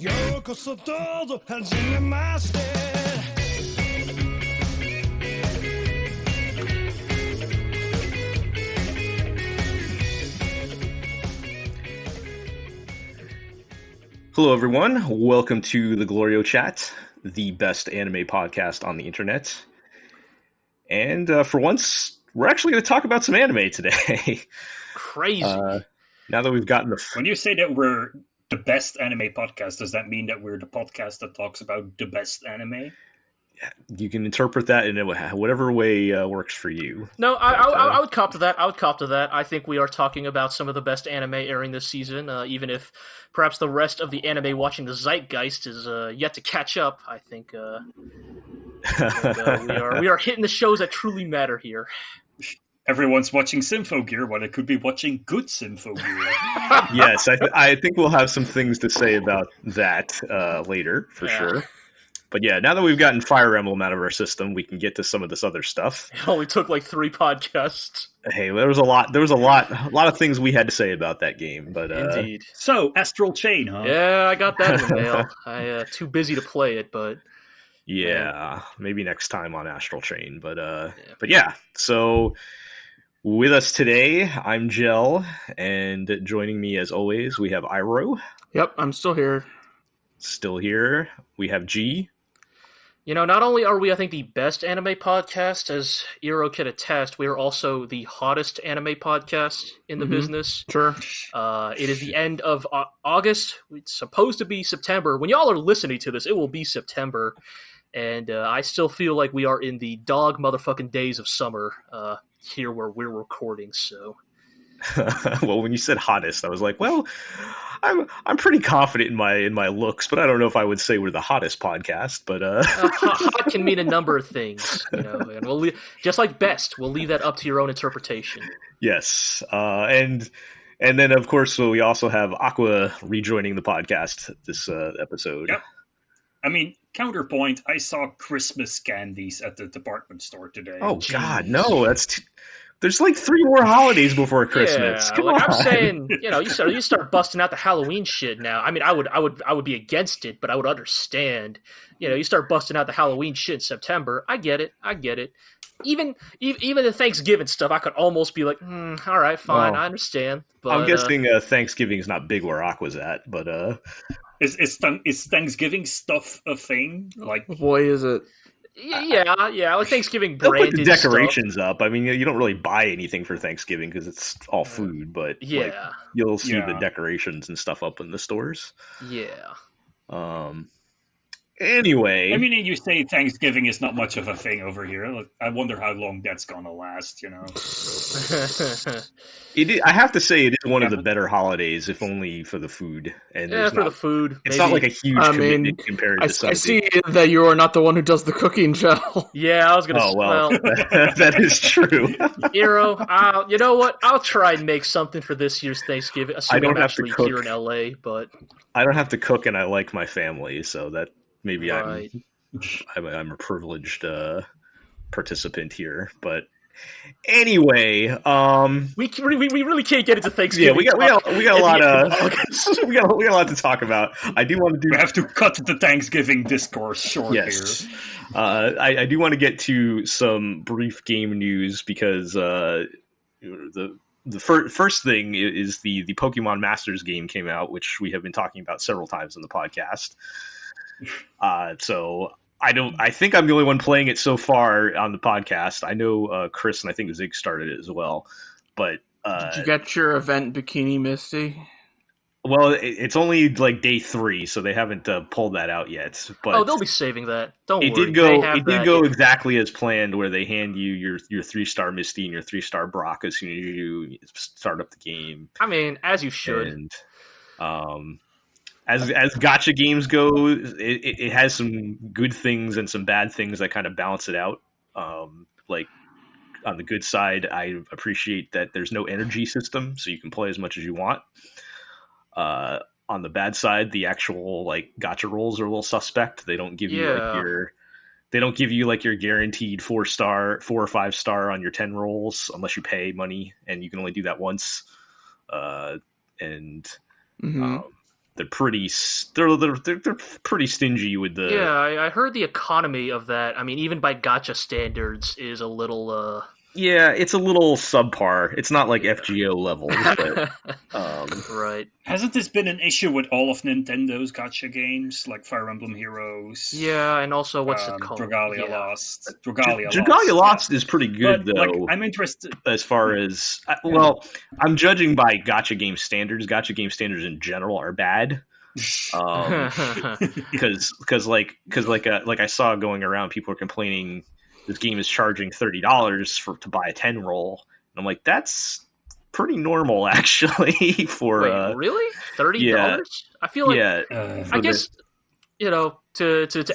ようこそどうぞはじめまして Hello, everyone. Welcome to the GLORIO Chat, the best anime podcast on the internet. And for once, we're actually going to talk about some anime today. Crazy. Now that we've gotten the... When you say that we're the best anime podcast, does that mean that we're the podcast that talks about the best anime? You can interpret that in whatever way works for you. No, I would cop to that. I think we are talking about some of the best anime airing this season, even if perhaps the rest of the anime watching the zeitgeist is yet to catch up. I think, we are hitting the shows that truly matter here. Everyone's watching Symphogear, but it could be watching good Symphogear. Yes, I think we'll have some things to say about that later, for sure. But yeah, now that we've gotten Fire Emblem out of our system, we can get to some of this other stuff. It only took like 3 podcasts. Hey, there was a lot of things we had to say about that game. But indeed. So, Astral Chain, huh? Yeah, I got that in the mail. I too busy to play it, but yeah, maybe next time on Astral Chain. But yeah. So with us today, I'm Jel, and joining me as always, we have Iro. Yep, I'm still here. Still here. We have G. You know, not only are we, I think, the best anime podcast, as Iro can attest, we are also the hottest anime podcast in the business. Sure. It is the end of August. It's supposed to be September. When y'all are listening to this, it will be September. And I still feel like we are in the dog motherfucking days of summer here where we're recording, so... Well, when you said hottest, I was like, well, I'm pretty confident in my looks, but I don't know if I would say we're the hottest podcast. But hot can mean a number of things, you know. And we'll just like best, we'll leave that up to your own interpretation. Yes, and then of course we also have Aqua rejoining the podcast this episode. Yep. I mean, counterpoint. I saw Christmas candies at the department store today. Oh God, no! There's like 3 more holidays before Christmas. Yeah, Come like on. I'm saying, you know, you start busting out the Halloween shit now. I mean, I would be against it, but I would understand. You know, you start busting out the Halloween shit in September. I get it. Even the Thanksgiving stuff, I could almost be like, all right, fine, I understand. But I'm guessing Thanksgiving is not big where Aqua's at, but is Thanksgiving stuff a thing? Like, boy, is it. Yeah, like Thanksgiving they'll branded put the decorations stuff. up. I mean, you don't really buy anything for Thanksgiving because it's all food, but like, you'll see the decorations and stuff up in the stores. Yeah. Anyway, I mean, you say Thanksgiving is not much of a thing over here. Look, I wonder how long that's gonna last. You know, I have to say it is one of the better holidays, if only for the food. And the food. It's maybe. not like a huge commitment compared to something. I see that you are not the one who does the cooking, Joe. Yeah, I was gonna. Oh well, that is true. Hero, you know what? I'll try and make something for this year's Thanksgiving. Assuming I'm actually here in LA, but I don't have to cook, and I like my family, so that. Maybe right. I'm a privileged participant here, but anyway, we really can't get into Thanksgiving. Yeah, we got a lot of we got a lot to talk about. I do want to do. We have to cut the Thanksgiving discourse short yes. here. I do want to get to some brief game news because the first thing is the Pokemon Masters game came out, which we have been talking about several times in the podcast. So I think I'm the only one playing it so far on the podcast. I know Chris and I think Zig started it as well. But did you get your event Bikini Misty? Well, it's only like day 3, so they haven't pulled that out yet. But they'll be saving that. Don't worry. It did go exactly as planned, where they hand you your 3-star Misty and your 3-star Brock as soon as you start up the game. I mean, as you should. And As gacha games go, it has some good things and some bad things that kind of balance it out. Like on the good side, I appreciate that there's no energy system, so you can play as much as you want. On the bad side, the actual like gacha rolls are a little suspect. They don't give you your guaranteed 4-star, 4 or 5-star on your 10 rolls unless you pay money, and you can only do that once. they're they're pretty stingy with the. Yeah, I heard the economy of that. I mean, even by gacha standards, is a little. Yeah, it's a little subpar. It's not like FGO levels, but right. Hasn't this been an issue with all of Nintendo's gacha games, like Fire Emblem Heroes? Yeah, and also what's it called? Dragalia Lost. Dragalia Lost is pretty good, but, though. like, I'm interested as far as I'm judging by gacha game standards. Gacha game standards in general are bad. Because I saw going around, people are complaining this game is charging $30 to buy a 10 roll, and I'm like, that's pretty normal actually. For wait, really $30? Yeah, I feel like I guess to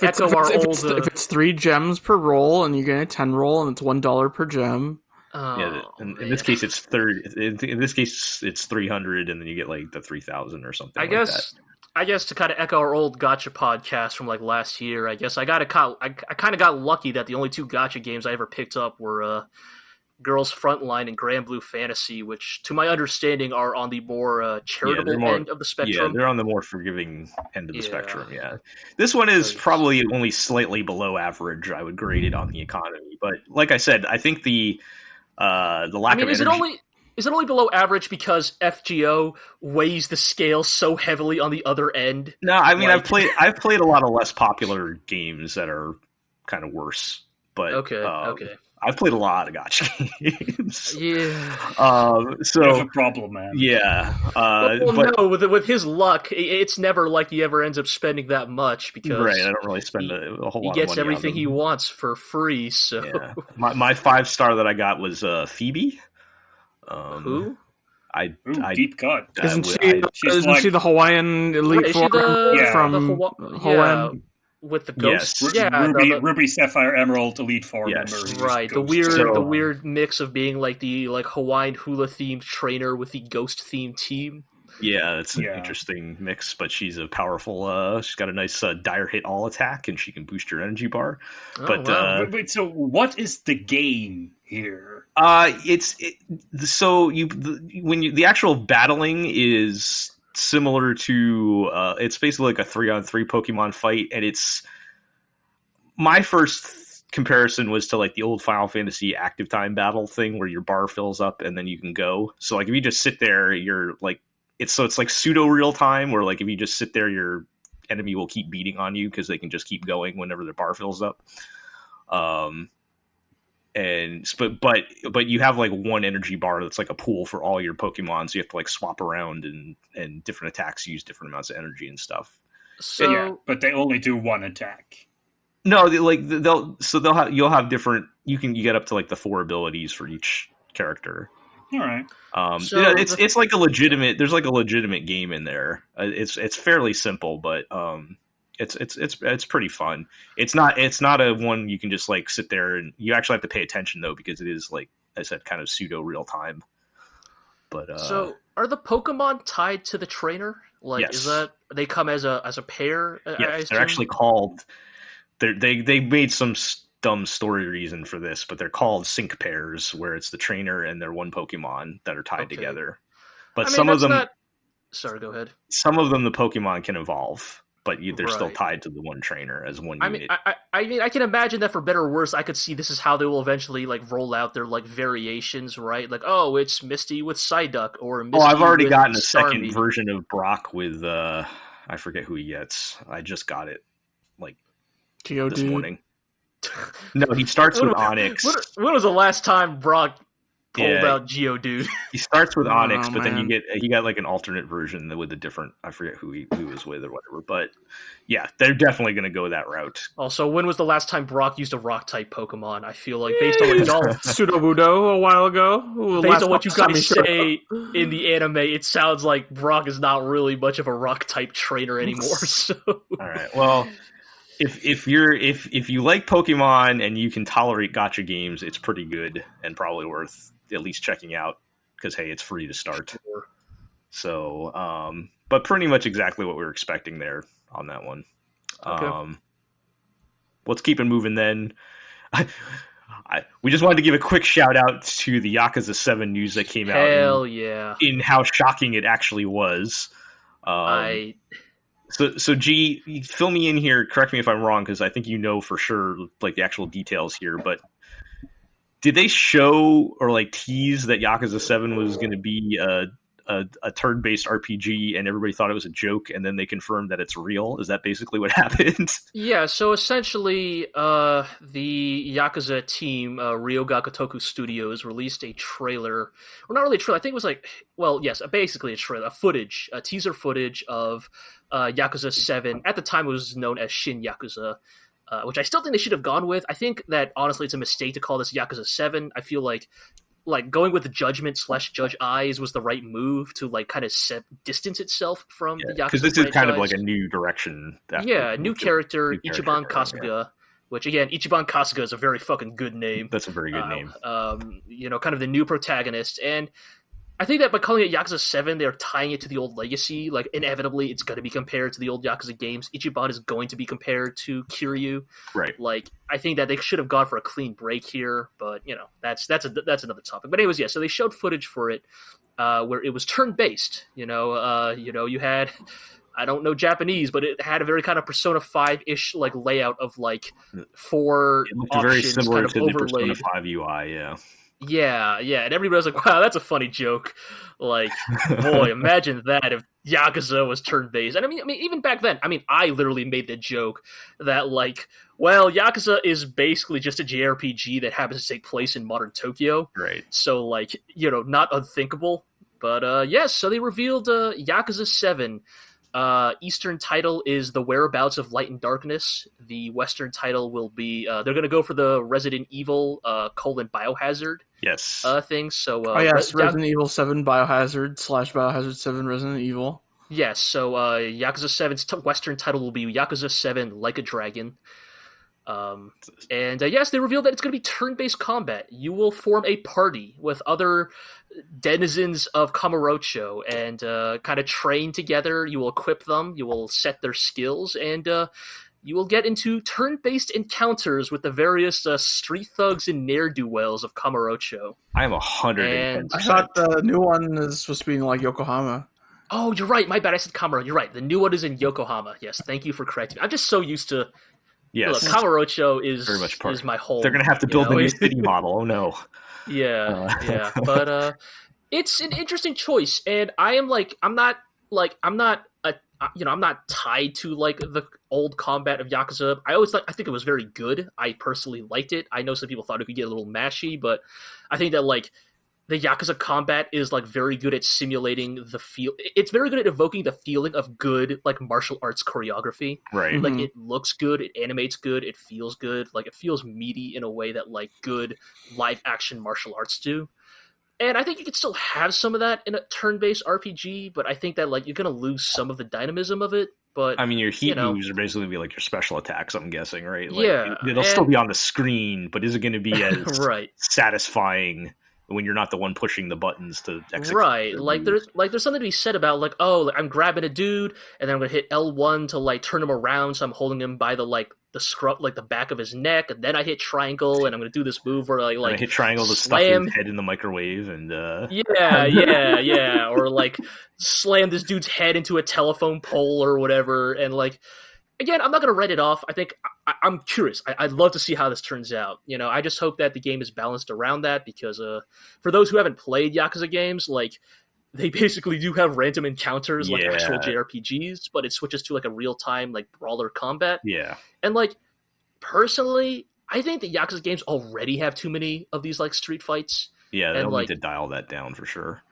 echo our old. If it's 3 gems per roll, and you get a 10 roll, and it's $1 per gem. In this case, it's 30. In this case, it's 300, and then you get like the 3,000 or something. I guess to kind of echo our old gacha podcast from like last year, I guess I kind of got lucky that the only 2 gacha games I ever picked up were Girls Frontline and Grand Blue Fantasy, which, to my understanding, are on the more charitable end of the spectrum. Yeah, they're on the more forgiving end of the spectrum. Yeah, this one is probably only slightly below average. I would grade it on the economy, but like I said, I think the lack of energy. Is it only below average because FGO weighs the scale so heavily on the other end? No, I mean, I've played a lot of less popular games that are kind of worse. But okay. I've played a lot of gacha games. Yeah. So you have a problem, man. Yeah. No, with his luck, it's never like he ever ends up spending that much because right. I don't really spend a whole lot of money. He gets everything he wants for free. So yeah. My 5-star that I got was Phoebe. Who? Deep cut. Isn't she the Hawaiian Elite Four from Hawaiian? With the ghost, yes. Ruby, Sapphire, Emerald, Elite Four members. Right, the weird mix of being like the Hawaiian hula themed trainer with the ghost themed team. Yeah, it's an interesting mix, but she's a powerful. She's got a nice dire hit all attack, and she can boost your energy bar. Wait, so what is the game here? The actual battling is similar to it's basically like a 3-on-3 Pokemon fight, and it's my first comparison was to like the old Final Fantasy active time battle thing where your bar fills up and then you can go. So like if you just sit there, you're like it's like pseudo real time where like if you just sit there, your enemy will keep beating on you because they can just keep going whenever their bar fills up. But you have like one energy bar that's like a pool for all your Pokemon, so you have to like swap around and different attacks use different amounts of energy and stuff. So, but they only do one attack. No, you'll have different. You get up to like the 4 abilities for each character. All right. It's like a legitimate. There's like a legitimate game in there. It's fairly simple, but it's pretty fun. It's not a one you can just like sit there and you actually have to pay attention though because it is like I said kind of pseudo real time. But so are the Pokemon tied to the trainer? Like yes. Is that they come as a pair? Yes, they're actually called. They made some dumb story reason for this, but they're called sync pairs where it's the trainer and their one Pokemon that are tied together. But some of them. Sorry, go ahead. Some of them the Pokemon can evolve. But they're still tied to the one trainer as one unit. I mean, I can imagine that for better or worse, I could see this is how they will eventually like roll out their like variations, right? Like, oh, it's Misty with Psyduck, or Misty I've already gotten a Starmie. second version of Brock with I forget who he gets. I just got it like this morning. No, he starts with Onyx. When was the last time Brock pulled out Geodude? He starts with Onyx, but then he got like an alternate version with a different. I forget who he was with or whatever. But yeah, they're definitely going to go that route. Also, when was the last time Brock used a rock type Pokemon? I feel like based on what y'all Sudowoodo a while ago. Based on what you guys say in the anime, it sounds like Brock is not really much of a rock type trainer anymore. So all right, well. If you like Pokemon and you can tolerate gacha games, it's pretty good and probably worth at least checking out because hey, it's free to start. So, but pretty much exactly what we were expecting there on that one. Okay. Let's keep it moving then. We just wanted to give a quick shout out to the Yakuza 7 news that came out. Hell yeah! In how shocking it actually was. So G, fill me in here. Correct me if I'm wrong, because I think you know for sure like the actual details here. But did they show or like tease that Yakuza 7 was going to be a turn-based RPG, and everybody thought it was a joke, and then they confirmed that it's real? Is that basically what happened? Yeah, so essentially, the Yakuza team, Ryoga Studios, released a trailer. Well, not really a trailer, I think it was like, well, yes, basically a trailer, a teaser footage of Yakuza 7. At the time, it was known as Shin Yakuza, which I still think they should have gone with. I think that, honestly, it's a mistake to call this Yakuza 7. I feel like going with the Judgment / Judge Eyes was the right move to like kind of distance itself from the Yakuza because this franchise. Is kind of like a new direction. New character, Ichiban Kasuga. Yeah. Which again, Ichiban Kasuga is a very fucking good name. That's a very good name. Kind of the new protagonist, and I think that by calling it Yakuza 7, they're tying it to the old legacy. Like, inevitably, it's going to be compared to the old Yakuza games. Ichiban is going to be compared to Kiryu. Right. Like, I think that they should have gone for a clean break here, but, that's another topic. But anyways, yeah, so they showed footage for it where it was turn-based. You had... I don't know Japanese, but it had a very kind of Persona 5-ish like layout of like 4 options very similar kind of to overlaid. The Persona 5 UI, yeah. Yeah, and everybody was like, wow, that's a funny joke. Like, boy, imagine that if Yakuza was turn-based. And I mean, even back then, I literally made the joke that, like, well, Yakuza is basically just a JRPG that happens to take place in modern Tokyo. Right. So, like, not unthinkable. But, yes, so they revealed Yakuza 7. Eastern title is The Whereabouts of Light and Darkness. The Western title will be they're going to go for the Resident Evil Biohazard thing. So Resident Evil 7 Biohazard / Biohazard 7 Resident Evil. Yes, so Yakuza 7's Western title will be Yakuza 7 Like a Dragon. Yes, they revealed that it's going to be turn-based combat. You will form a party with other denizens of Kamurocho and kind of train together. You will equip them, you will set their skills, and you will get into turn-based encounters with the various street thugs and ne'er-do-wells of Kamurocho. I'm 100%. I thought the new one is supposed to be in like Yokohama. Oh, you're right. My bad. I said Kamuro. You're right. The new one is in Yokohama. Yes, thank you for correcting. I'm just so used to... Yes. Look, Kamurocho is very much is my home. They're going to have to build a new city model. Oh, no. Yeah. But it's an interesting choice, and I'm not tied to like the old combat of Yakuza. I think it was very good. I personally liked it. I know some people thought it could get a little mashy, but I think that like the Yakuza combat is like very good at simulating the feel. It's very good at evoking the feeling of good like martial arts choreography. Right. Like it looks good, it animates good, it feels good. Like it feels meaty in a way that like good live action martial arts do. And I think you can still have some of that in a turn-based RPG, but I think that like you're gonna lose some of the dynamism of it. But your heat moves are basically be like your special attacks, I'm guessing, right? Like, yeah. It'll still be on the screen, but is it gonna be as right. satisfying when you're not the one pushing the buttons to execute? Right. Like there's something to be said about like, oh, I'm grabbing a dude and then I'm gonna hit L1 to like turn him around, so I'm holding him by the scruff, like the back of his neck, and then I hit triangle and I'm gonna do this move where I hit triangle to stuff his head in the microwave and yeah, or like slam this dude's head into a telephone pole or whatever. And like again, I'm not gonna write it off. I think I'm curious. I'd love to see how this turns out. I just hope that the game is balanced around that, because for those who haven't played Yakuza games, like they basically do have random encounters like actual JRPGs, but it switches to like a real-time like brawler combat. Yeah. And like personally, I think the Yakuza games already have too many of these like street fights. Yeah, they'll need to dial that down for sure.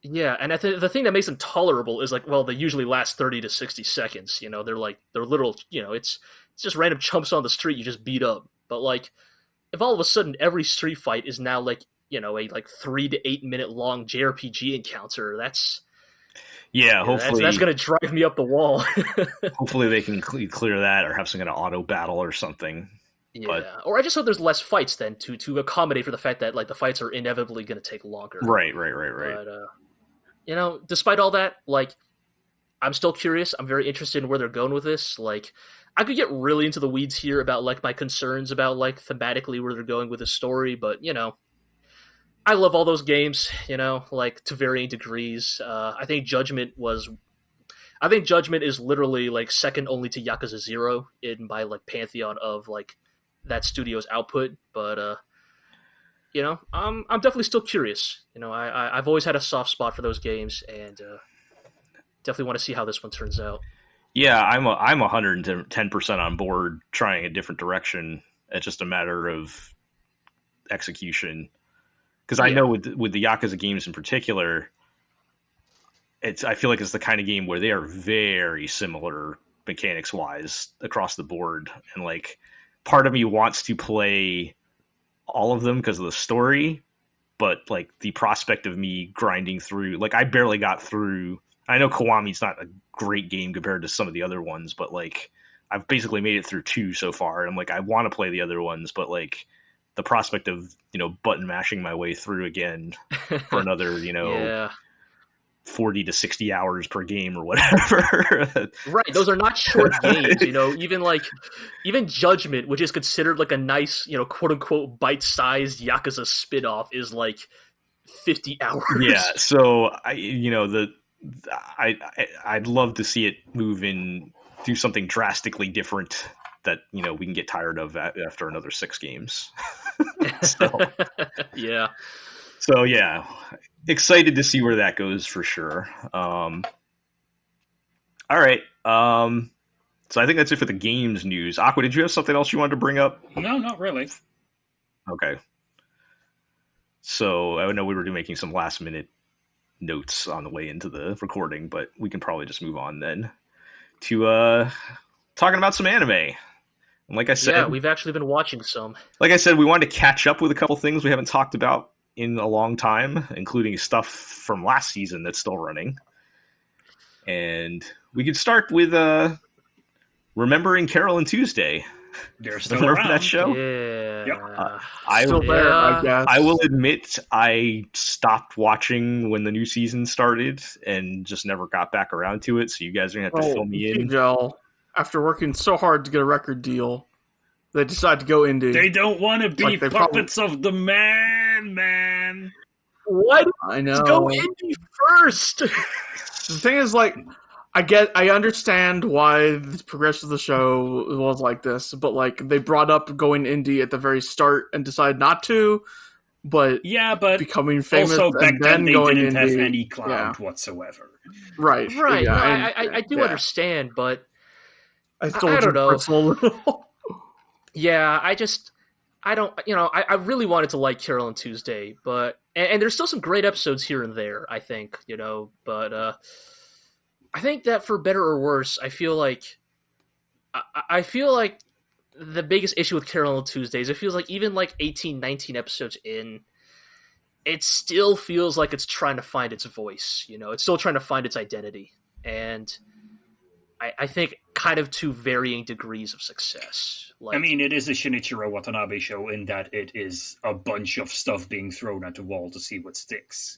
Yeah, and the thing that makes them tolerable is like, well, they usually last 30 to 60 seconds. They're literal. It's just random chumps on the street you just beat up. But like, if all of a sudden every street fight is now like a like 3 to 8 minute long JRPG encounter, hopefully that's gonna drive me up the wall. Hopefully they can clear that or have some kind of auto battle or something. Yeah, or I just hope there's less fights then to accommodate for the fact that like the fights are inevitably going to take longer. Right. But despite all that, like I'm still curious. I'm very interested in where they're going with this. Like I could get really into the weeds here about like my concerns about like thematically where they're going with the story, but I love all those games, like to varying degrees. I think Judgment was. I think Judgment is literally like second only to Yakuza 0 in my like pantheon of like that studio's output. But you know, I'm definitely still curious. You know, I've always had a soft spot for those games, and definitely want to see how this one turns out. Yeah, I'm 110% on board trying a different direction. It's just a matter of execution. Because I know with the Yakuza games in particular, I feel like it's the kind of game where they are very similar mechanics wise across the board, and like part of me wants to play all of them because of the story, but like the prospect of me grinding through, like I barely got through. I know Kiwami's not a great game compared to some of the other ones, but like I've basically made it through 2 so far, and I'm like I want to play the other ones, but like the prospect of button mashing my way through again for another 40 to 60 hours per game or whatever. Right, those are not short games. Even Judgment, which is considered like a nice quote unquote bite-sized Yakuza spin-off, is like 50 hours. Yeah, so I'd love to see it move in, do something drastically different that we can get tired of after another 6 games. Yeah. So yeah, excited to see where that goes for sure. All right. So I think that's it for the games news. Aqua, did you have something else you wanted to bring up? No, not really. Okay. So I know we were making some last minute notes on the way into the recording, but we can probably just move on then to talking about some anime. And like I said, we've actually been watching some. Like I said, we wanted to catch up with a couple things we haven't talked about in a long time, including stuff from last season that's still running. And we could start with remembering Carole and Tuesday. They're still Remember around. that show? Yeah. Yep. I guess. I will admit I stopped watching when the new season started and just never got back around to it, so you guys are going to have to fill me in. Jel, after working so hard to get a record deal, they decide to go indie. They don't want to be puppets of the man. Why did I know. go indie first? The thing is, like, I understand why the progression of the show was like this, but like they brought up going indie at the very start and decided not to. But becoming famous also back and then they going didn't indie, have any clout whatsoever. Right. Yeah, I do understand, but I still don't know. Personal. Yeah, I don't, I really wanted to like Carole and Tuesday, but, and there's still some great episodes here and there, I think, but, I think that for better or worse, I feel like the biggest issue with Carole and Tuesdays, it feels like even like 18, 19 episodes in, it still feels like it's trying to find its voice, it's still trying to find its identity, and I think kind of to varying degrees of success. I mean, it is a Shinichiro Watanabe show in that it is a bunch of stuff being thrown at the wall to see what sticks,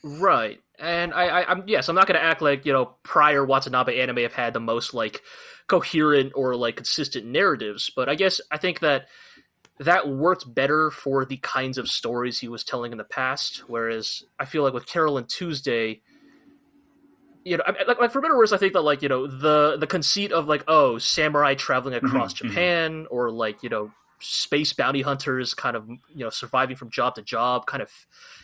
Right. And I'm not going to act like, prior Watanabe anime have had the most like coherent or like consistent narratives, but I think that worked better for the kinds of stories he was telling in the past, whereas I feel like with Carole and Tuesday, like for better or worse, I think that like the conceit of like samurai traveling across Japan or like space bounty hunters kind of surviving from job to job kind of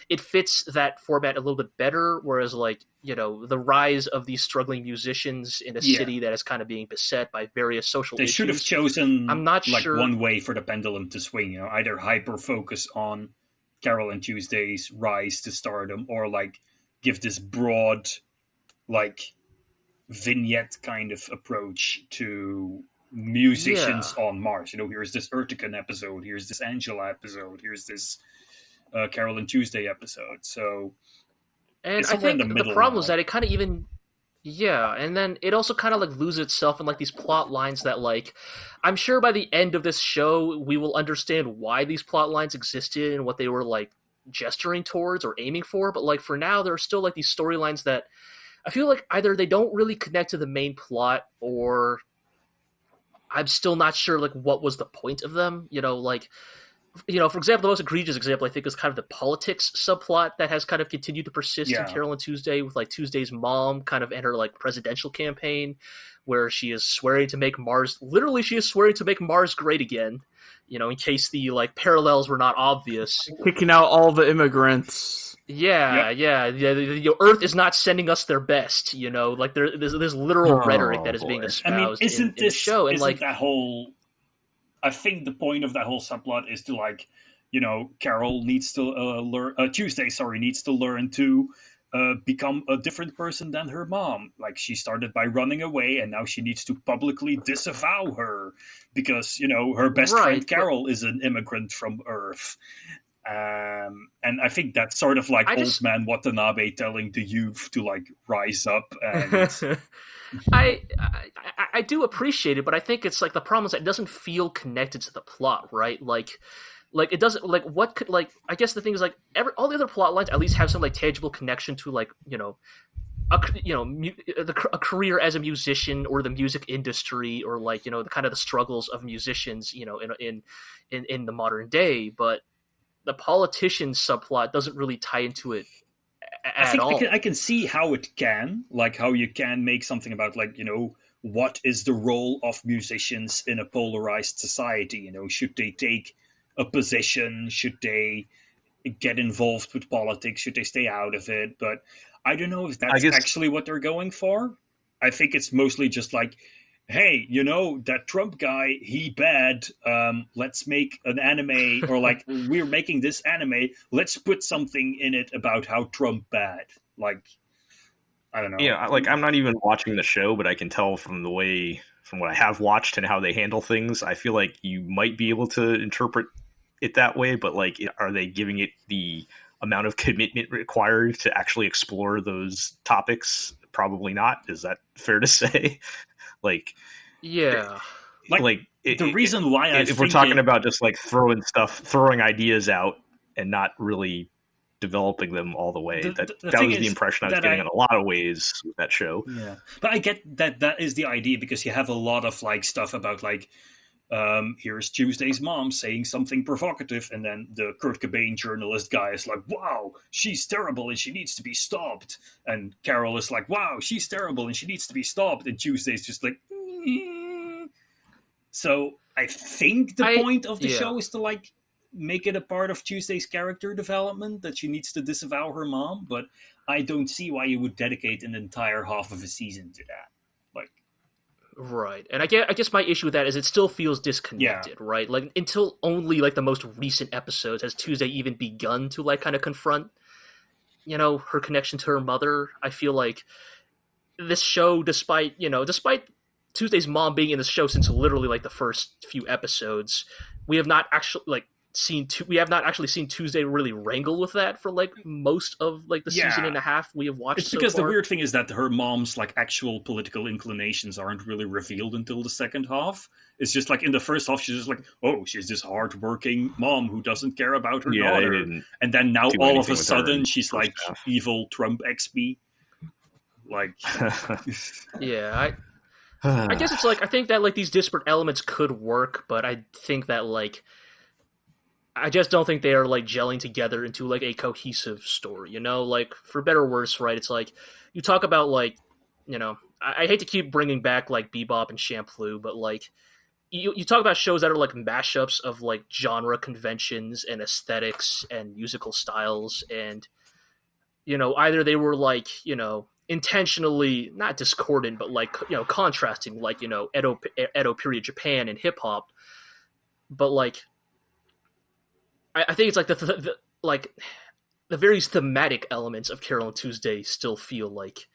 it fits that format a little bit better. Whereas like the rise of these struggling musicians in a city that is kind of being beset by various social issues. They should have chosen I'm not sure one way for the pendulum to swing. Either hyper focus on Carole and Tuesday's rise to stardom, or like give this broad like vignette kind of approach to musicians on Mars. Here's this Urtican episode, here's this Angela episode, here's this Carole and Tuesday episode. So, and I think the problem is that it kind of even, and then it also kind of like loses itself in like these plot lines that like, I'm sure by the end of this show we will understand why these plot lines existed and what they were like gesturing towards or aiming for. But like for now, there are still like these storylines that I feel like either they don't really connect to the main plot, or I'm still not sure like what was the point of them. Like for example, the most egregious example I think is kind of the politics subplot that has kind of continued to persist in Carole and Tuesday, with like Tuesday's mom kind of and her like presidential campaign, where she is swearing to make Mars. Literally, she is swearing to make Mars great again. In case the like parallels were not obvious, kicking out all the immigrants. The Earth is not sending us their best. Like there's literal rhetoric that is being espoused in the show, and like that whole. I think the point of that whole subplot is to like, Carole needs to learn. Tuesday, needs to learn to become a different person than her mom. Like she started by running away, and now she needs to publicly disavow her because her best friend Carole is an immigrant from Earth. And I think that's sort of like old man Watanabe telling the youth to like rise up and. I do appreciate it, but I think it's like the problem is that it doesn't feel connected to the plot, right? Like it doesn't like what could like I guess the thing is like all the other plot lines at least have some like tangible connection to like a career as a musician or the music industry or like the kind of the struggles of musicians in the modern day, but the politician subplot doesn't really tie into it. I can see how it can, like how you can make something about like, what is the role of musicians in a polarized society? Should they take a position? Should they get involved with politics? Should they stay out of it? But I don't know if that's actually what they're going for. I think it's mostly just like, hey, that Trump guy, he bad. Let's make an anime, or like we're making this anime. Let's put something in it about how Trump bad. Like, I don't know. Yeah, like I'm not even watching the show, but I can tell from what I have watched and how they handle things. I feel like you might be able to interpret it that way, but like, are they giving it the amount of commitment required to actually explore those topics? Probably not. Is that fair to say? Like, yeah, the reason why if we're talking about just like throwing ideas out and not really developing them all the way, that was the impression I was getting in a lot of ways with that show. Yeah, but I get that is the idea because you have a lot of like stuff about like here's Tuesday's mom saying something provocative, and then the Kurt Cobain journalist guy is like, wow, she's terrible and she needs to be stopped. And Carole is like, wow, she's terrible and she needs to be stopped. And Tuesday's just like, So I think the point of the show is to like make it a part of Tuesday's character development that she needs to disavow her mom, but I don't see why you would dedicate an entire half of a season to that. Right, and I guess my issue with that is it still feels disconnected, right? Like until only like the most recent episodes has Tuesday even begun to like kind of confront, her connection to her mother. I feel like this show, despite Tuesday's mom being in the show since literally like the first few episodes, we have not actually seen Tuesday really wrangle with that for like most of like the season and a half we have watched. It's because the weird thing is that her mom's like actual political inclinations aren't really revealed until the second half. It's just like in the first half she's just like, oh, she's this hardworking mom who doesn't care about her daughter, and then now all of a sudden she's like evil Trump XP. Like, I guess it's like I think that like these disparate elements could work, but I think that like. I just don't think they are like gelling together into like a cohesive story, like for better or worse, right? It's like you talk about like, I hate to keep bringing back like Bebop and Shampoo, but like you talk about shows that are like mashups of like genre conventions and aesthetics and musical styles, and either they were like intentionally not discordant, but like contrasting, like Edo period Japan and hip hop, but like. I think it's like the various thematic elements of Carole and Tuesday still feel like,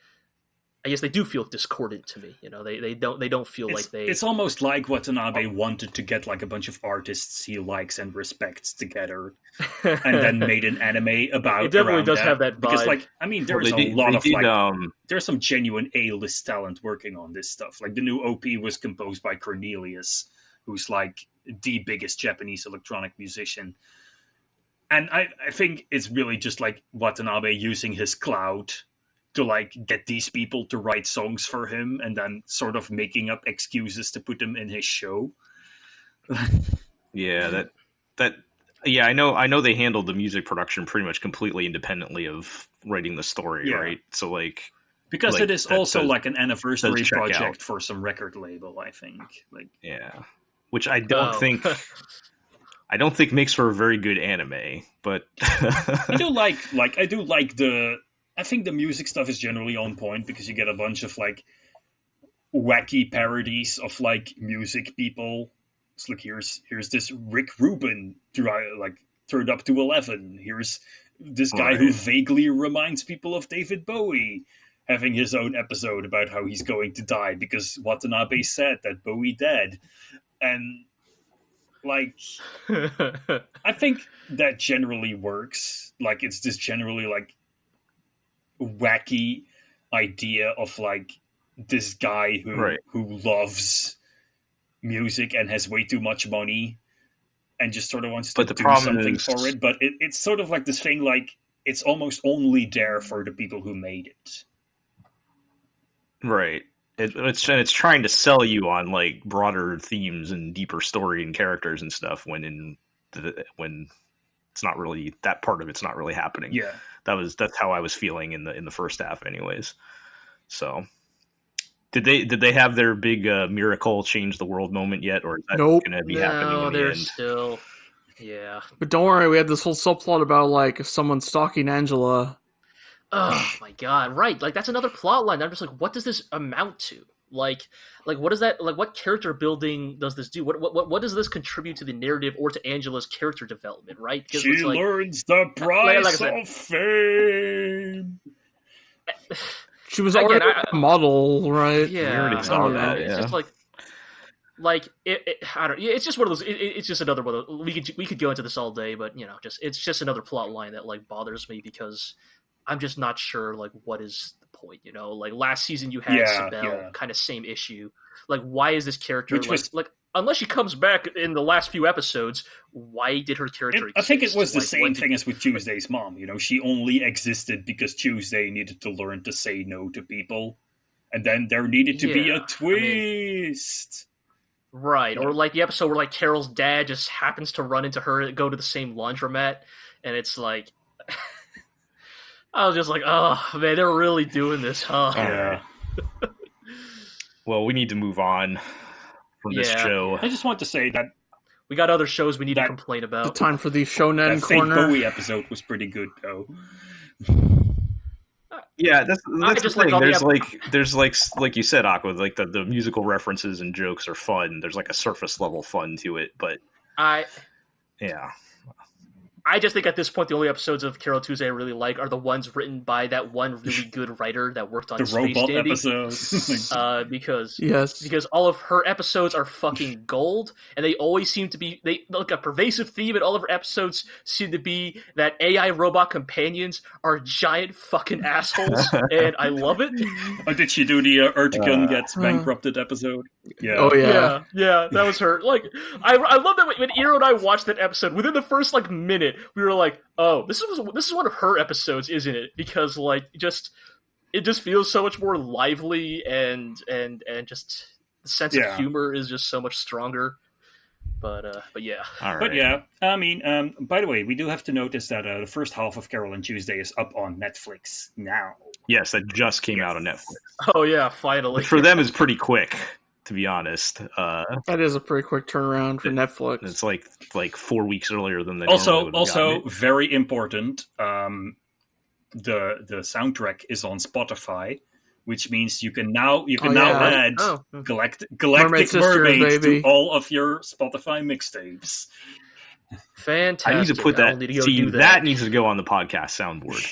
I guess they do feel discordant to me. They don't feel like they. It's almost like Watanabe wanted to get like a bunch of artists he likes and respects together, and then made an anime about. It definitely does have that vibe. Because there's a lot of there's some genuine A-list talent working on this stuff. Like the new OP was composed by Cornelius, who's like the biggest Japanese electronic musician. And I think it's really just like Watanabe using his clout to like get these people to write songs for him and then sort of making up excuses to put them in his show. Yeah, that Yeah, I know they handled the music production pretty much completely independently of writing the story, Yeah. right? So Because like, it is that also does- like an anniversary check project out. for some record label, I think. Like, yeah, which I don't Oh. think makes for a very good anime, but I do like I think the music stuff is generally on point because you get a bunch of like wacky parodies of like music people. It's like here's this Rick Rubin turned up to 11. Here's this guy who Right. vaguely reminds people of David Bowie having his own episode about how he's going to die because Watanabe said that Bowie dead. And like I think that generally works. Like it's this generally like wacky idea of like this guy who loves music and has way too much money and just sort of wants to But the do problem something is- for it. But it's sort of like this thing like it's almost only there for the people who made it. right. It's trying to sell you on like broader themes and deeper story and characters and stuff when it's not really, that part of it's not really happening. Yeah. That's how I was feeling in the first half anyways. So did they have their big miracle change the world moment yet, or is that Nope. going to be happening in the they're end? still. Yeah. But don't worry, we had this whole subplot about like someone stalking Angela. Oh my god! Right, like that's another plot line. I'm just like, what does this amount to? Like what is that? Like, what character building does this do? What does this contribute to the narrative or to Angela's character development? Right? Because She it's like, learns the price like I said- of fame. She was Again, already a model, right? yeah, We already I saw don't that, know. It's yeah. just like it. I don't. It's just one of those. It's just another one. We could go into this all day, but it's just another plot line that like bothers me because I'm just not sure like what is the point. Like last season you had Sibel, kind of same issue. Like why is this character like unless she comes back in the last few episodes, why did her character exist? I think it was the Like, same thing as with Tuesday's mom. She only existed because Tuesday needed to learn to say no to people. And then there needed to be a twist. Right, or like the episode where like Carol's dad just happens to run into her and go to the same laundromat, and it's like, I was just like, oh man, they're really doing this, huh? Yeah. Well, we need to move on from this show. I just want to say that We got other shows we need to complain The about. time for the Shonen that Fake corner. Bowie episode was pretty good, though. Yeah, that's just the thing. like all There's like you said, Aqua, like the musical references and jokes are fun. There's like a surface level fun to it, but yeah. I just think at this point the only episodes of Carol Tuesday I really like are the ones written by that one really good writer that worked on The Space robot Dandy. episode. Because all of her episodes are fucking gold, and they always seem to be like a pervasive theme in all of her episodes seem to be that AI robot companions are giant fucking assholes, and I love it. Or did she do the Urtican gets bankrupted episode? Yeah. Oh yeah. Yeah, that was her. Like, I love that when Iro and I watched that episode. Within the first like minute, we were like, "Oh, this is one of her episodes, isn't it?" Because like, it just feels so much more lively and just the sense of humor is just so much stronger. But yeah. All right. But yeah, I mean, by the way, we do have to notice that the first half of Carole and Tuesday is up on Netflix now. Yes, that just came out on Netflix. Oh yeah, finally. Which for them is pretty quick, to be honest. That is a pretty quick turnaround for Netflix. It's like 4 weeks earlier than they normally would have gotten it. Very important. The soundtrack is on Spotify, which means you can now add Galactic Mermaid Sisters, Mermaids baby. to all of your Spotify mixtapes. Fantastic. I need to put I'll that. need to go See, do that needs to go on the podcast soundboard.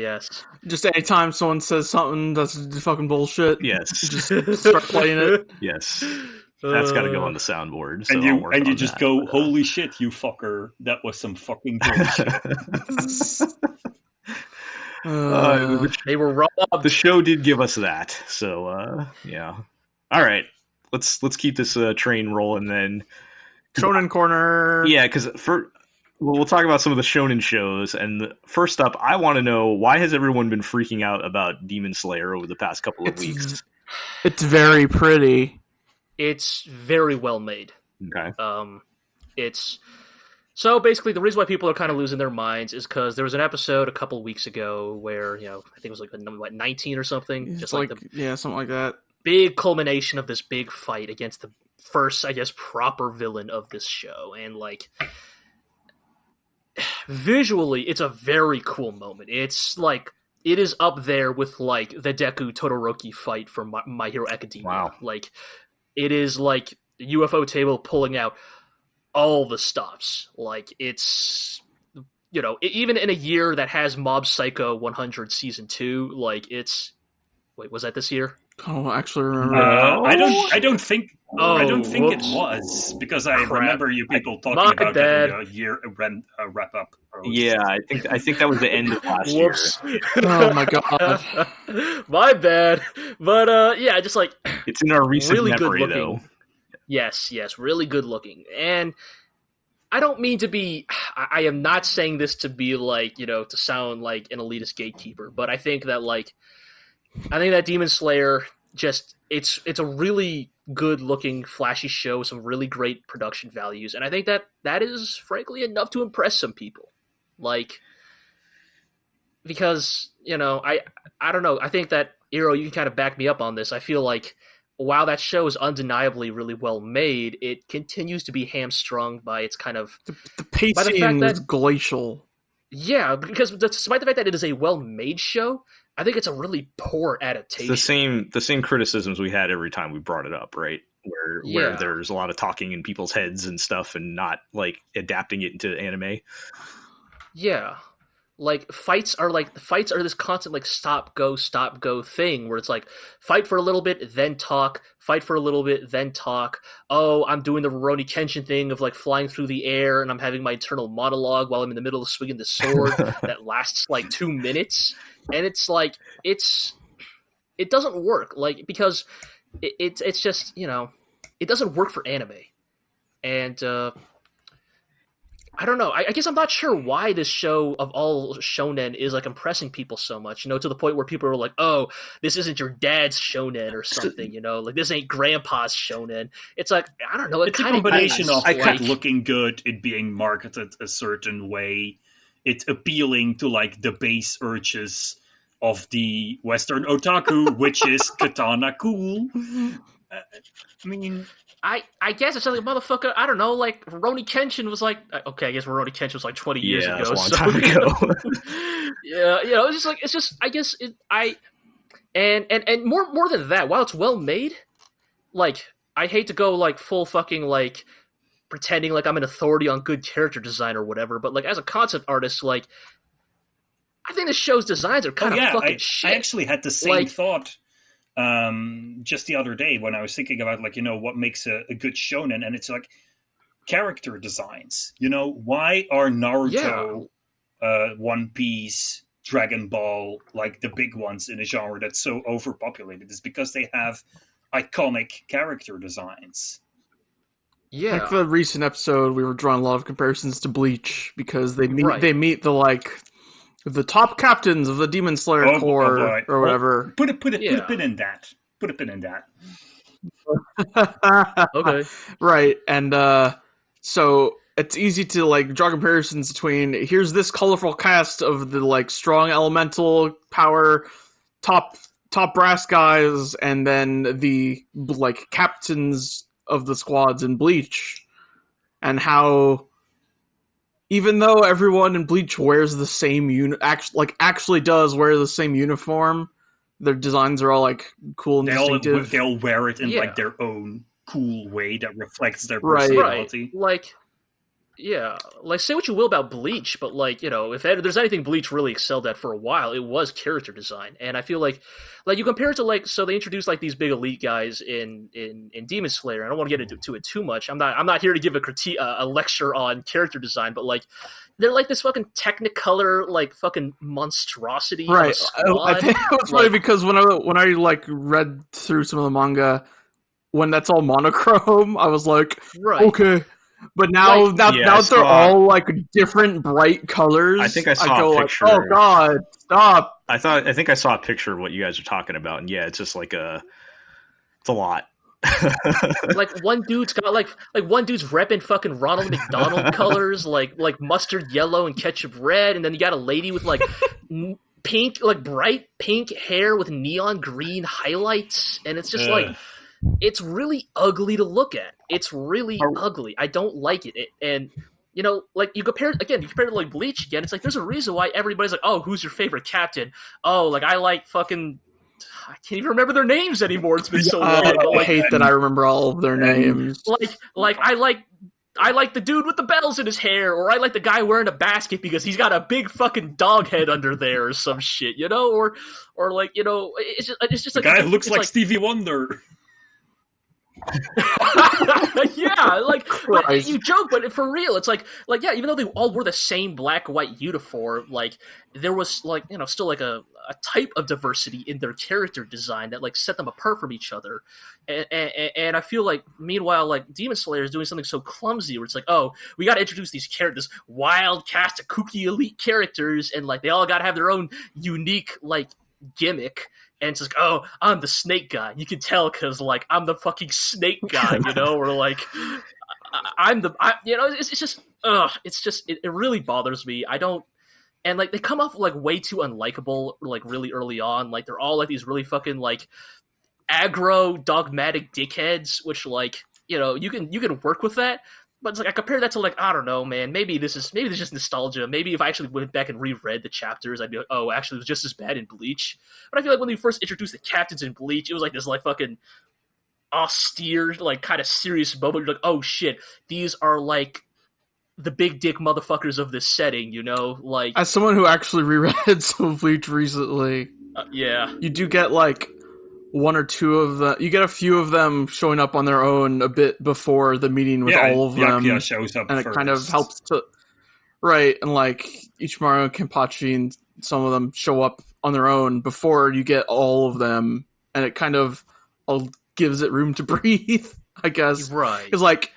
Yes. Just anytime someone says something that's fucking bullshit, Yes. just start playing it. Yes. That's got to go on the soundboard. So and I'll work you on just that. go, holy shit, you fucker! That was some fucking bullshit. They were robbed. The show did give us that. So yeah. All right. Let's keep this train rolling then. Shonen corner. Yeah, because we'll talk about some of the shonen shows. And first up, I want to know, why has everyone been freaking out about Demon Slayer over the past couple of weeks? It's very pretty. It's very well made. Okay. It's so basically the reason why people are kind of losing their minds is because there was an episode a couple weeks ago where I think it was like number 19 or something, It's just like the something like that. big culmination of this big fight against the first, I guess, proper villain of this show, and like visually, it's a very cool moment. It's like it is up there with like the Deku Todoroki fight from My Hero Academia. Wow. Like it is like the UFO table pulling out all the stops. Like it's even in a year that has Mob Psycho 100 season 2, like it's was that this year? I don't actually remember. I don't think it whoops. was, because I Crap. remember you people talking My about bad. it in a year wrap up. Yeah, I think that was the end of last year. Whoops. Oh my god. My bad. But yeah, just like It's in our recent really memory, good though. looking. Yes, really good looking. And I don't mean to be I am not saying this to be like, to sound like an elitist gatekeeper, but I think that Demon Slayer just it's a really good looking flashy show, some really great production values, and I think that is frankly enough to impress some people. Like because, I don't know, I think that Iro, you can kind of back me up on this. I feel like while that show is undeniably really well made, it continues to be hamstrung by its kind of The pacing is glacial. yeah, because despite the fact that it is a well-made show, I think it's a really poor adaptation. The same criticisms we had every time we brought it up, right? Where there's a lot of talking in people's heads and stuff, and not like adapting it into anime. Yeah. Like fights are this constant like stop go thing where it's like fight for a little bit then talk, fight for a little bit then talk. Oh, I'm doing the Ruroni Kenshin thing of like flying through the air and I'm having my internal monologue while I'm in the middle of swinging the sword that lasts like 2 minutes, and it's like it doesn't work, like because it's just it doesn't work for anime. And I don't know. I guess I'm not sure why this show of all shonen is like impressing people so much, to the point where people are like, "Oh, this isn't your dad's shonen or something," like this ain't grandpa's shonen. It's like I don't know. It's a combination of like looking good, it being marketed a certain way, it's appealing to like the base urges of the Western otaku, which is katana cool. I mean. I guess it's like a motherfucker. I don't know. Like Ruroni Kenshin was like, okay, I guess Ruroni Kenshin was like 20 years ago. That's a long time ago. Yeah, it's just. I guess and more than that. While it's well made, like I hate to go like full fucking like pretending like I'm an authority on good character design or whatever, but like as a concept artist, like I think the show's designs are kind of fucking shit. I actually had the same thought. Just the other day when I was thinking about like what makes a good shonen, and it's like character designs. Why are Naruto, One Piece, Dragon Ball like the big ones in a genre that's so overpopulated? It's because they have iconic character designs. Yeah, like the recent episode, we were drawing a lot of comparisons to Bleach because they meet the top captains of the Demon Slayer Corps or whatever. Put a pin in that. Put a pin in that. Okay. Right. And so it's easy to like draw comparisons between here's this colorful cast of the like strong elemental power top brass guys and then the like captains of the squads in Bleach, and how even though everyone in Bleach wears the same actually does wear the same uniform, their designs are all like cool and distinctive. They all wear it in like their own cool way that reflects their personality. Right. Like, yeah, like say what you will about Bleach, but like if there's anything Bleach really excelled at for a while, it was character design. And I feel like you compare it to like so they introduced like these big elite guys in Demon Slayer. I don't want to get into it too much. I'm not here to give a lecture on character design, but like they're like this fucking Technicolor like fucking monstrosity. Right. I think it was funny because when I like read through some of the manga, when that's all monochrome, I was like, okay. But now they're all like different bright colors. I think I saw a picture. Like, oh God, stop! I think I saw a picture of what you guys are talking about, and yeah, it's just like it's a lot. like one dude's got like one dude's repping fucking Ronald McDonald colors, like mustard yellow and ketchup red, and then you got a lady with like pink, like bright pink hair with neon green highlights, and it's just like it's really ugly to look at. It's really ugly. I don't like it. And you know, like you compare it to like Bleach again. It's like there's a reason why everybody's like, oh, who's your favorite captain? Oh, like I like fucking. I can't even remember their names anymore. It's been so long. I hate that I remember all of their names. Like I like the dude with the bells in his hair, or I like the guy wearing a basket because he's got a big fuking dog head under there, or some shit, you know, or like, you know, it's just the like guy who looks like Stevie Wonder. Yeah, like you joke, but for real, it's like yeah, even though they all wore the same black-white uniform, like there was like, you know, still like a type of diversity in their character design that like set them apart from each other. And I feel like meanwhile, like Demon Slayer is doing something so clumsy where it's like, oh, we got to introduce these characters, wild cast of kooky elite characters, and like they all got to have their own unique like gimmick. And it's like, oh, I'm the snake guy. You can tell because, like, I'm the fucking snake guy, you know? Or, like, you know, it's just, it really bothers me. I don't, and, like, they come off, like, way too unlikable, like, really early on. Like, they're all, like, these really fucking, like, aggro, dogmatic dickheads, which, like, you know, you can work with that. But it's like I compare that to like, I don't know, man. Maybe this is just nostalgia. Maybe if I actually went back and reread the chapters, I'd be like, oh, actually, it was just as bad in Bleach. But I feel like when they first introduced the captains in Bleach, it was like this like fucking austere, like kind of serious moment. You're like, oh shit, these are like the big dick motherfuckers of this setting, you know? Like, as someone who actually reread some of Bleach recently, yeah, you do get like one or two of them. You get a few of them showing up on their own a bit before the meeting with all of them. Yeah, shows up and it first. kind of helps to and like Ichimaru and Kenpachi and some of them show up on their own before you get all of them, and it kind of gives it room to breathe, I guess. Right. Because like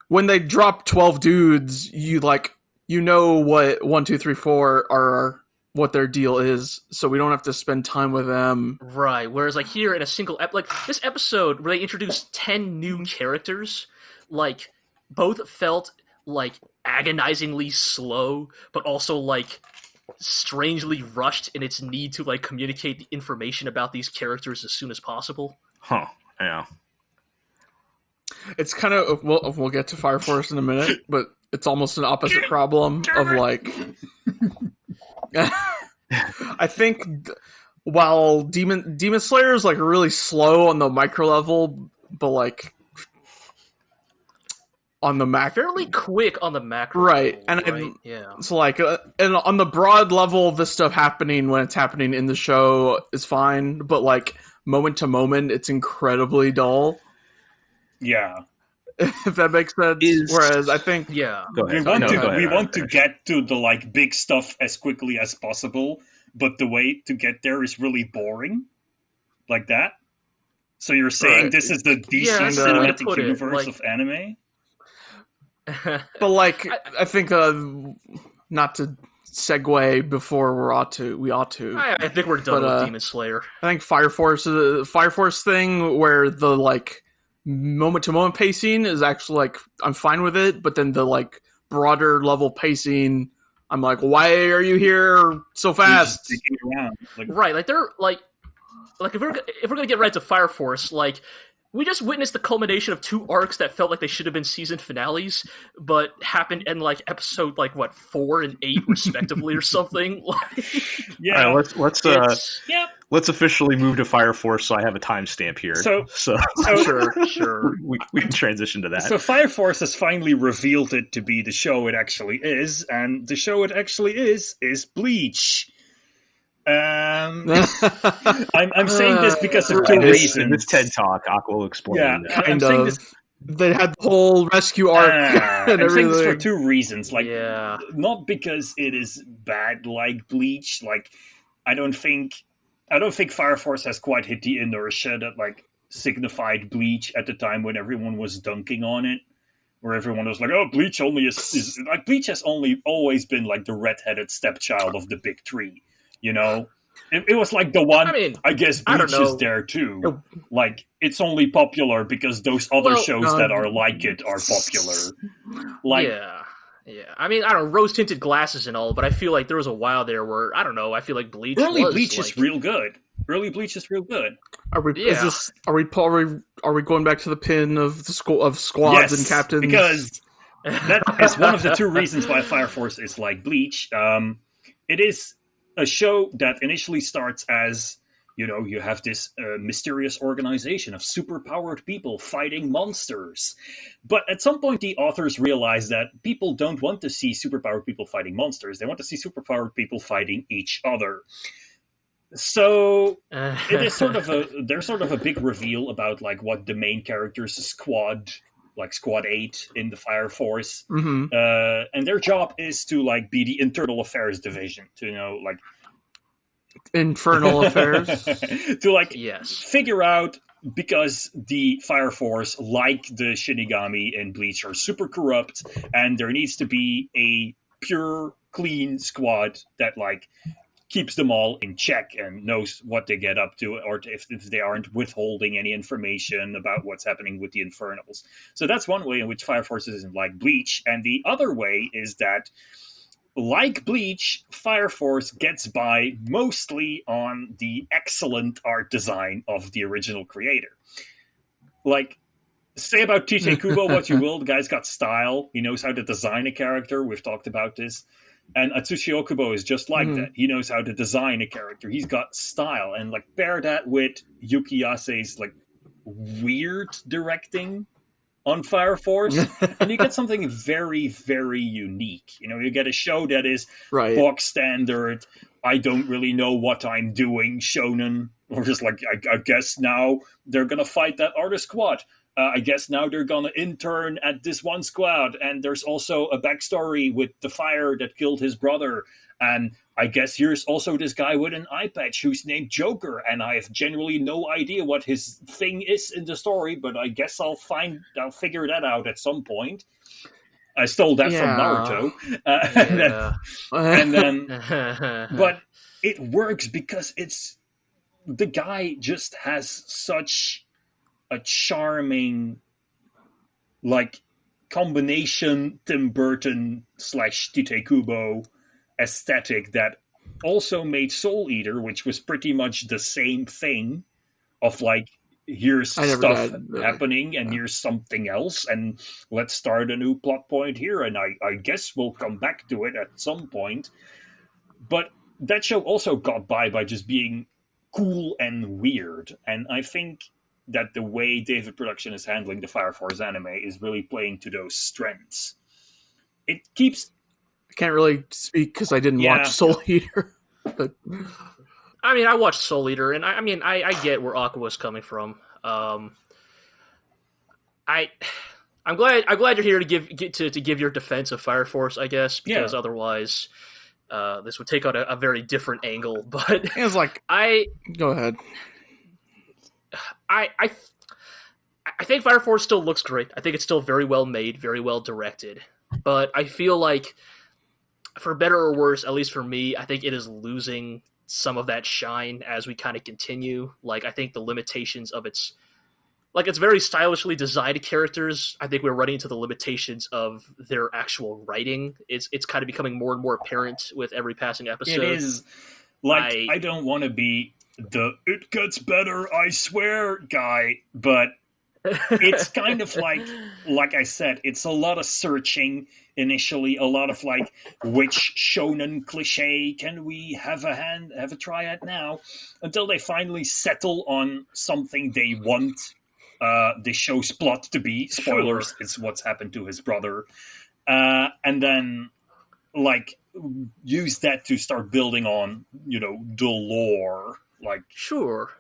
when they drop 12 dudes, you know what 1, 2, 3, 4 are. What their deal is, so we don't have to spend time with them. Right. Whereas, like, here in a single like this episode where they introduced 10 new characters, like, both felt like agonizingly slow, but also like strangely rushed in its need to like communicate the information about these characters as soon as possible. Huh. Yeah. It's kind of we'll get to Fire Force in a minute, but it's almost an opposite problem of like. I think while Demon Slayer is like really slow on the micro level, but like on the macro, fairly quick on the macro, right? Level, And right? Yeah, it's like and on the broad level, this stuff happening when it's happening in the show is fine, but like moment to moment, it's incredibly dull. Yeah. If that makes sense. Whereas I think Go ahead. We want to get to the like big stuff as quickly as possible, but the way to get there is really boring, like that. So you're saying this is the DC cinematic universe of anime? But like, I think not to segue before we ought to. I think we're done with Demon Slayer. I think Fire Force thing where the like moment to moment pacing is actually like I'm fine with it, but then the like broader level pacing, I'm like, why are you here so fast? Right, like they're like if we're gonna get right to Fire Force, like we just witnessed the culmination of 2 arcs that felt like they should have been season finales, but happened in like episode like what 4 and 8 respectively or something. Yeah, all right, let's officially move to Fire Force, so I have a timestamp here. So sure, we can transition to that. So Fire Force has finally revealed it to be the show it actually is, and the show it actually is Bleach. I'm saying this because of 2 reasons. In this TED Talk, Aqua will explain. Yeah, I'm saying this. They had the whole rescue arc and I'm saying everything. this for 2 reasons. Like, not because it is bad like Bleach. Like, I don't think Fire Force has quite hit the inertia that like signified Bleach at the time when everyone was dunking on it, where everyone was like, "Oh, Bleach only Bleach has only always been like the redheaded stepchild of the big 3." You know, It was like the one. I mean, I guess I don't Bleach is know. there too. Like it's only popular because those other shows that are like it are popular. Like yeah. I mean, I don't know, rose tinted glasses and all, but I feel like there was a while there where I don't know. I feel like Bleach. early was, Bleach like, is real good. Early Bleach is real good. Are we? Yeah. Are we going back to the pin of the squads and captains? Because that is one of the two reasons why Fire Force is like Bleach. It is a show that initially starts as, you have this mysterious organization of superpowered people fighting monsters. But at some point, the authors realize that people don't want to see superpowered people fighting monsters. They want to see superpowered people fighting each other. So it is there's sort of a big reveal about like what the main character's squad, like Squad 8 in the Fire Force, and their job is to like be the internal affairs division, to like infernal affairs, to like yes, figure out, because the Fire Force, like the Shinigami in Bleach, are super corrupt, and there needs to be a pure, clean squad that like keeps them all in check and knows what they get up to, or if they aren't withholding any information about what's happening with the Infernals. So that's one way in which Fire Force isn't like Bleach. And the other way is that, like Bleach, Fire Force gets by mostly on the excellent art design of the original creator. Like, say about Tite Kubo what you will, the guy's got style. He knows how to design a character. We've talked about this. And Atsushi Okubo is just like that. He knows how to design a character. He's got style. And like pair that with Yuki Yase's like weird directing on Fire Force, and you get something very, very unique. You get a show that is box standard, I don't really know what I'm doing, shonen, or just like, I guess now they're going to fight that other squad. I guess now they're going to intern at this one squad, and there's also a backstory with the fire that killed his brother. And I guess here's also this guy with an eye patch who's named Joker, and I have generally no idea what his thing is in the story, but I guess I'll figure that out at some point. I stole that from Naruto. And then, but it works because the guy just has such a charming, like, combination Tim Burton / Tite Kubo aesthetic that also made Soul Eater, which was pretty much the same thing of like, here's stuff happening and here's something else, and let's start a new plot point here, and I guess we'll come back to it at some point. But that show also got by just being cool and weird, and I think that the way David Production is handling the Fire Force anime is really playing to those strengths. It keeps... I can't really speak because I didn't watch Soul Eater. But I mean, I watched Soul Eater, and I get where Aqua's coming from. I'm glad you're here to give your defense of Fire Force, I guess, because otherwise this would take on a very different angle. But it's like go ahead. I think Fire Force still looks great. I think it's still very well made, very well directed. But I feel like, for better or worse, at least for me, I think it is losing some of that shine as we kind of continue. Like, I think the limitations of it's very stylishly designed characters. I think we're running into the limitations of their actual writing. It's kind of becoming more and more apparent with every passing episode. It is. Like, I don't want to be the "it gets better, I swear" guy, but it's kind of like I said, it's a lot of searching initially, a lot of like, which shonen cliche can we have a try at now, until they finally settle on something they want the show's plot to be. Spoilers, it's what's happened to his brother, and then like use that to start building on, the lore. Like, sure,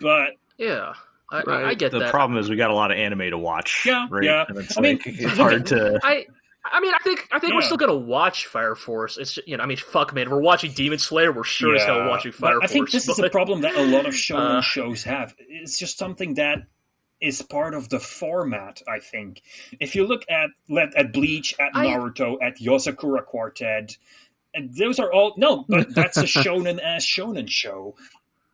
but yeah, I get that. The problem is we got a lot of anime to watch. Yeah, right? yeah. And it's it's hard to. I think we're still gonna watch Fire Force. It's just, fuck, man. If we're watching Demon Slayer, we're sure as hell watching Fire Force. I think this is a problem that a lot of shonen shows have. It's just something that is part of the format, I think. If you look at Bleach, at Naruto, at Yosakura Quartet, And those are all no, but that's a shonen show.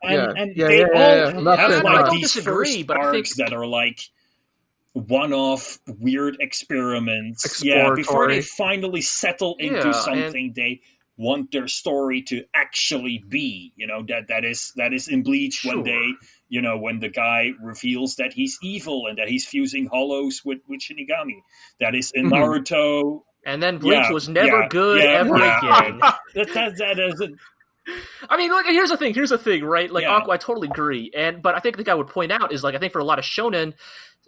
And Yeah, they yeah. all have I like don't these disagree, first but I think arcs that are like one-off weird experiments. Yeah, before they finally settle into something they want their story to actually be. That is in Bleach when they when the guy reveals that he's evil and that he's fusing hollows with Shinigami. That is in Naruto. And then Bleach was never good ever again. That isn't. I mean, look. Here's the thing, right? Like, Aqua, I totally agree. But I think the thing I would point out is, like, I think for a lot of shonen,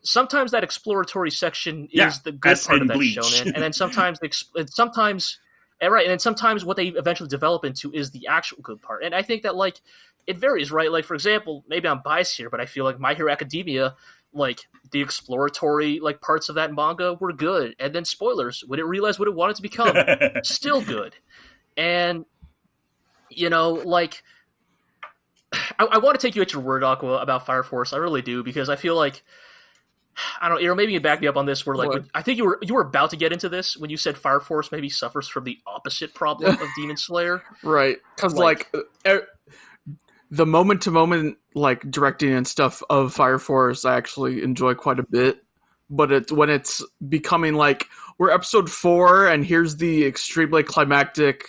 sometimes that exploratory section is the good part of that Bleach. Shonen, and then sometimes what they eventually develop into is the actual good part. And I think that, like, it varies, right? Like, for example, maybe I'm biased here, but I feel like My Hero Academia, like, the exploratory, like, parts of that manga were good. And then, spoilers, when it realized what it wanted to become, still good. And, like, I want to take you at your word, Aqua, about Fire Force. I really do, because I feel like, I don't know, maybe you back me up on this, where, like, I think you were about to get into this when you said Fire Force maybe suffers from the opposite problem of Demon Slayer. Right, because, like the moment-to-moment, like, directing and stuff of Fire Force I actually enjoy quite a bit, but when it's becoming, like, we're episode 4, and here's the extremely climactic,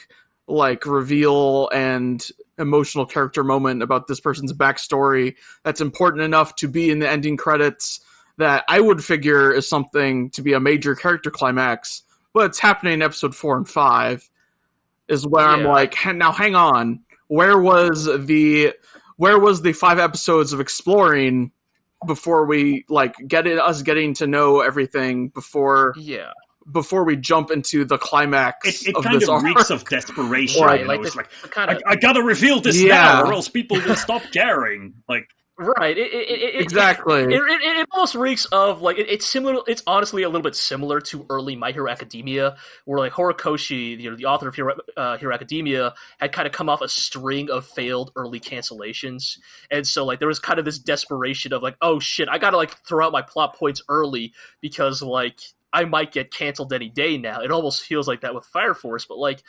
like, reveal and emotional character moment about this person's backstory that's important enough to be in the ending credits that I would figure is something to be a major character climax, but it's happening in episode 4 and 5, is where I'm like, now hang on, where was the 5 episodes of exploring before we, like, getting to know everything before we jump into the climax it of kind this of arc. Reeks of desperation. Right, It's like, I gotta reveal this now, or else people will stop caring. Like, right, exactly. It almost reeks of, like, it's similar. It's honestly a little bit similar to early My Hero Academia, where, like, Horikoshi, the author of Hero Academia, had kind of come off a string of failed early cancellations, and so, like, there was kind of this desperation of, like, oh shit, I gotta, like, throw out my plot points early because, like, I might get canceled any day now. It almost feels like that with Fire Force, but, like,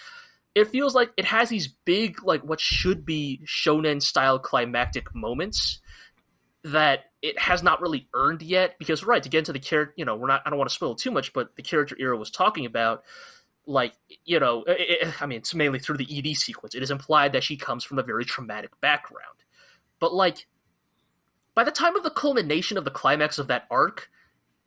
it feels like it has these big, like, what should be shonen-style climactic moments that it has not really earned yet, because, right, to get into the character, I don't want to spoil too much, but the character Ira was talking about, like, I mean, it's mainly through the ED sequence. It is implied that she comes from a very traumatic background. But, like, by the time of the culmination of the climax of that arc,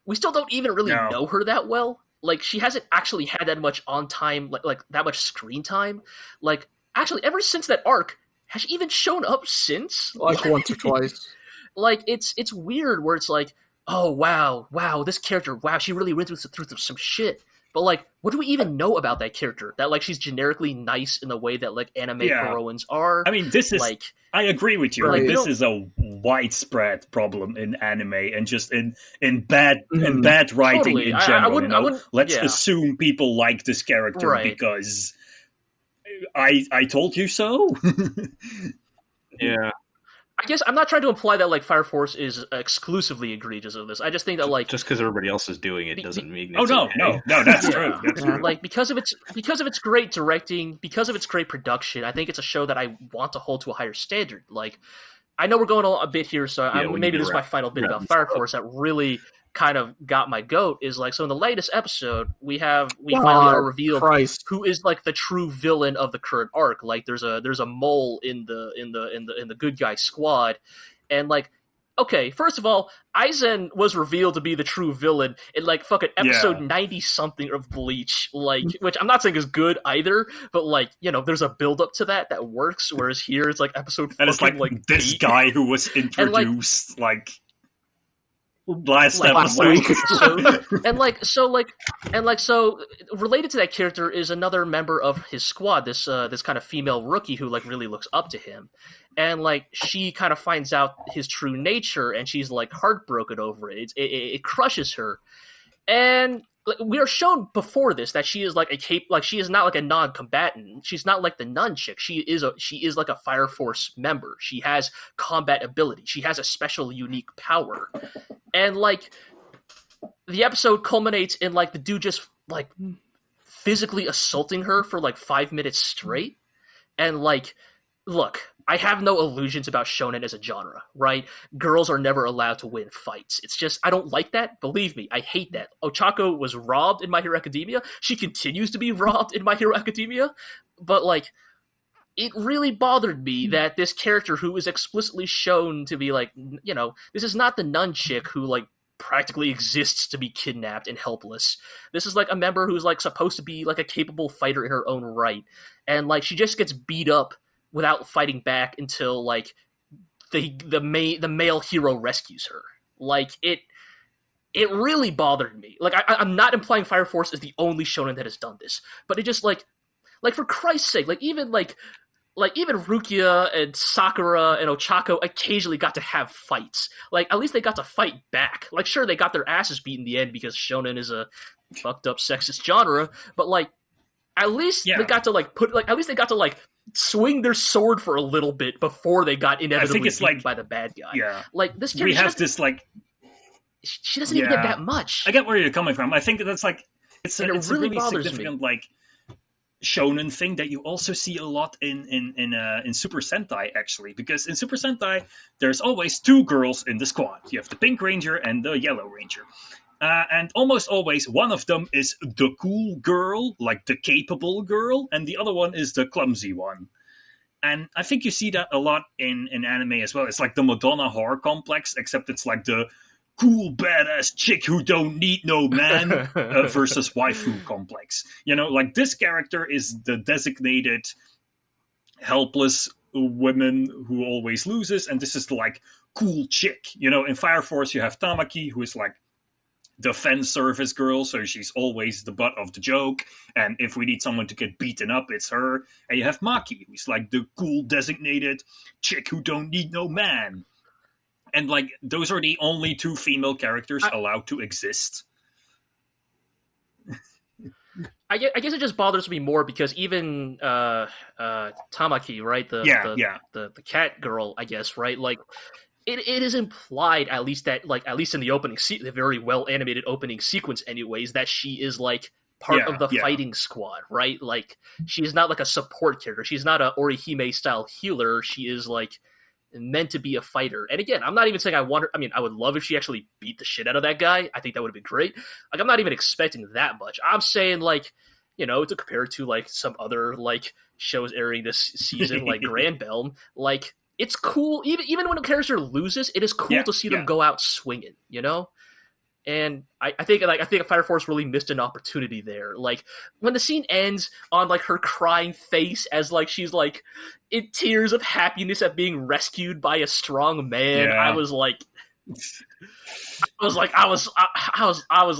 we still don't even really know her that well. Like, she hasn't actually had that much on time, like that much screen time. Like, actually, ever since that arc, has she even shown up since? Like, once or twice. Like, it's weird where it's like, oh, wow, this character, wow, she really went through some shit. But, like, what do we even know about that character? That, like, she's generically nice in the way that, like, anime heroines are. I mean, this is, like, I agree with you. Right. Like, this is a widespread problem in anime and just in bad writing in general. Let's assume people like this character because I told you so. Yeah. I guess I'm not trying to imply that, like, Fire Force is exclusively egregious of this. I just think that, like, just because everybody else is doing it doesn't mean it's okay. No, that's true. That's true. Like, because of its great directing, because of its great production, I think it's a show that I want to hold to a higher standard. Like, I know we're going a bit here, so maybe this is my final bit about Fire Force that really kind of got my goat. Is like, so in the latest episode, we finally are revealed who is, like, the true villain of the current arc. Like, there's a mole in the good guy squad, and, like, okay, first of all, Aizen was revealed to be the true villain in, like, fucking episode 90-something of Bleach, like, which I'm not saying is good either, but, like, there's a build-up to that works, whereas here it's, like, episode and it's, like this 8. guy who was introduced, last week. So related to that character is another member of his squad, this kind of female rookie who, like, really looks up to him, and, like, she kind of finds out his true nature, and she's, like, heartbroken over it. It crushes her, and we are shown before this that she is, like, she is not, like, a non-combatant. She's not like the nun chick. She is like a Fire Force member. She has combat ability. She has a special, unique power. And, like, the episode culminates in, like, the dude just, like, physically assaulting her for like 5 minutes straight. And like, look, I have no illusions about shonen as a genre, right? Girls are never allowed to win fights. It's just, I don't like that. Believe me, I hate that. Ochako was robbed in My Hero Academia. She continues to be robbed in My Hero Academia. But like, it really bothered me that this character who is explicitly shown to be like, you know, this is not the nun chick who like practically exists to be kidnapped and helpless. This is like a member who's like supposed to be like a capable fighter in her own right. And like, she just gets beat up without fighting back until like the male hero rescues her. Like it really bothered me. Like I'm not implying Fire Force is the only shonen that has done this, but it just like for Christ's sake, like even Rukia and Sakura and Ochako occasionally got to have fights. Like at least they got to fight back. Like sure they got their asses beat in the end because shonen is a fucked up sexist genre, but like at least they got to at least they got to swing their sword for a little bit before they got inevitably beaten by the bad guy. Yeah. Like this character, we have this like she doesn't even get that much. I get where you're coming from. I think that's like it's a really significant me. Like shonen thing that you also see a lot in Super Sentai, actually, because in Super Sentai there's always two girls in the squad. You have the Pink Ranger and the Yellow Ranger. And almost always one of them is the cool girl, like the capable girl, and the other one is the clumsy one. And I think you see that a lot in anime as well. It's like the Madonna horror complex, except it's like the cool, badass chick who don't need no man versus waifu complex. You know, like this character is the designated helpless woman who always loses, and this is the like cool chick. You know, in Fire Force you have Tamaki, who is like the fan service girl, so she's always the butt of the joke, and if we need someone to get beaten up, it's her. And you have Maki, who's like the cool designated chick who don't need no man. And like those are the only two female characters allowed to exist. I guess it just bothers me more because even Tamaki, right, the cat girl, I guess, right, like It is implied, at least in the opening, the very well animated opening sequence, anyways, that she is like part of the fighting squad, right? Like she is not like a support character. She's not a Orihime style healer. She is like meant to be a fighter. And again, I'm not even saying I want her. I mean, I would love if she actually beat the shit out of that guy. I think that would have been great. Like I'm not even expecting that much. I'm saying like, you know, to compare to like some other like shows airing this season, like Granbelm, like. It's cool, even when a character loses, it is cool to see them go out swinging, you know? And I think Fire Force really missed an opportunity there. Like, when the scene ends on, like, her crying face as, like, she's, like, in tears of happiness at being rescued by a strong man, I was like... I was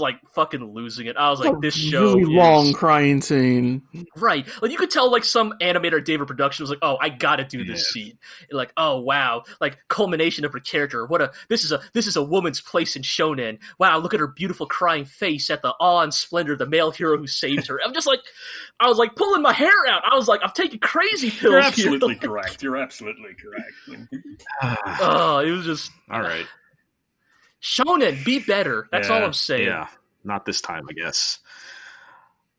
like fucking losing it. I was like, this show really long crying scene, right? Like you could tell, like some animator David Production was like, oh, I gotta do this scene. And like, oh wow, like culmination of her character. This is a woman's place in shonen. Wow, look at her beautiful crying face at the awe and splendor of the male hero who saves her. I'm just like, I was like pulling my hair out. I was like, I'm taking crazy pills. You're absolutely correct. You're absolutely correct. Oh, it was just all right. Shonen, be better. That's all I'm saying. Yeah, not this time, I guess.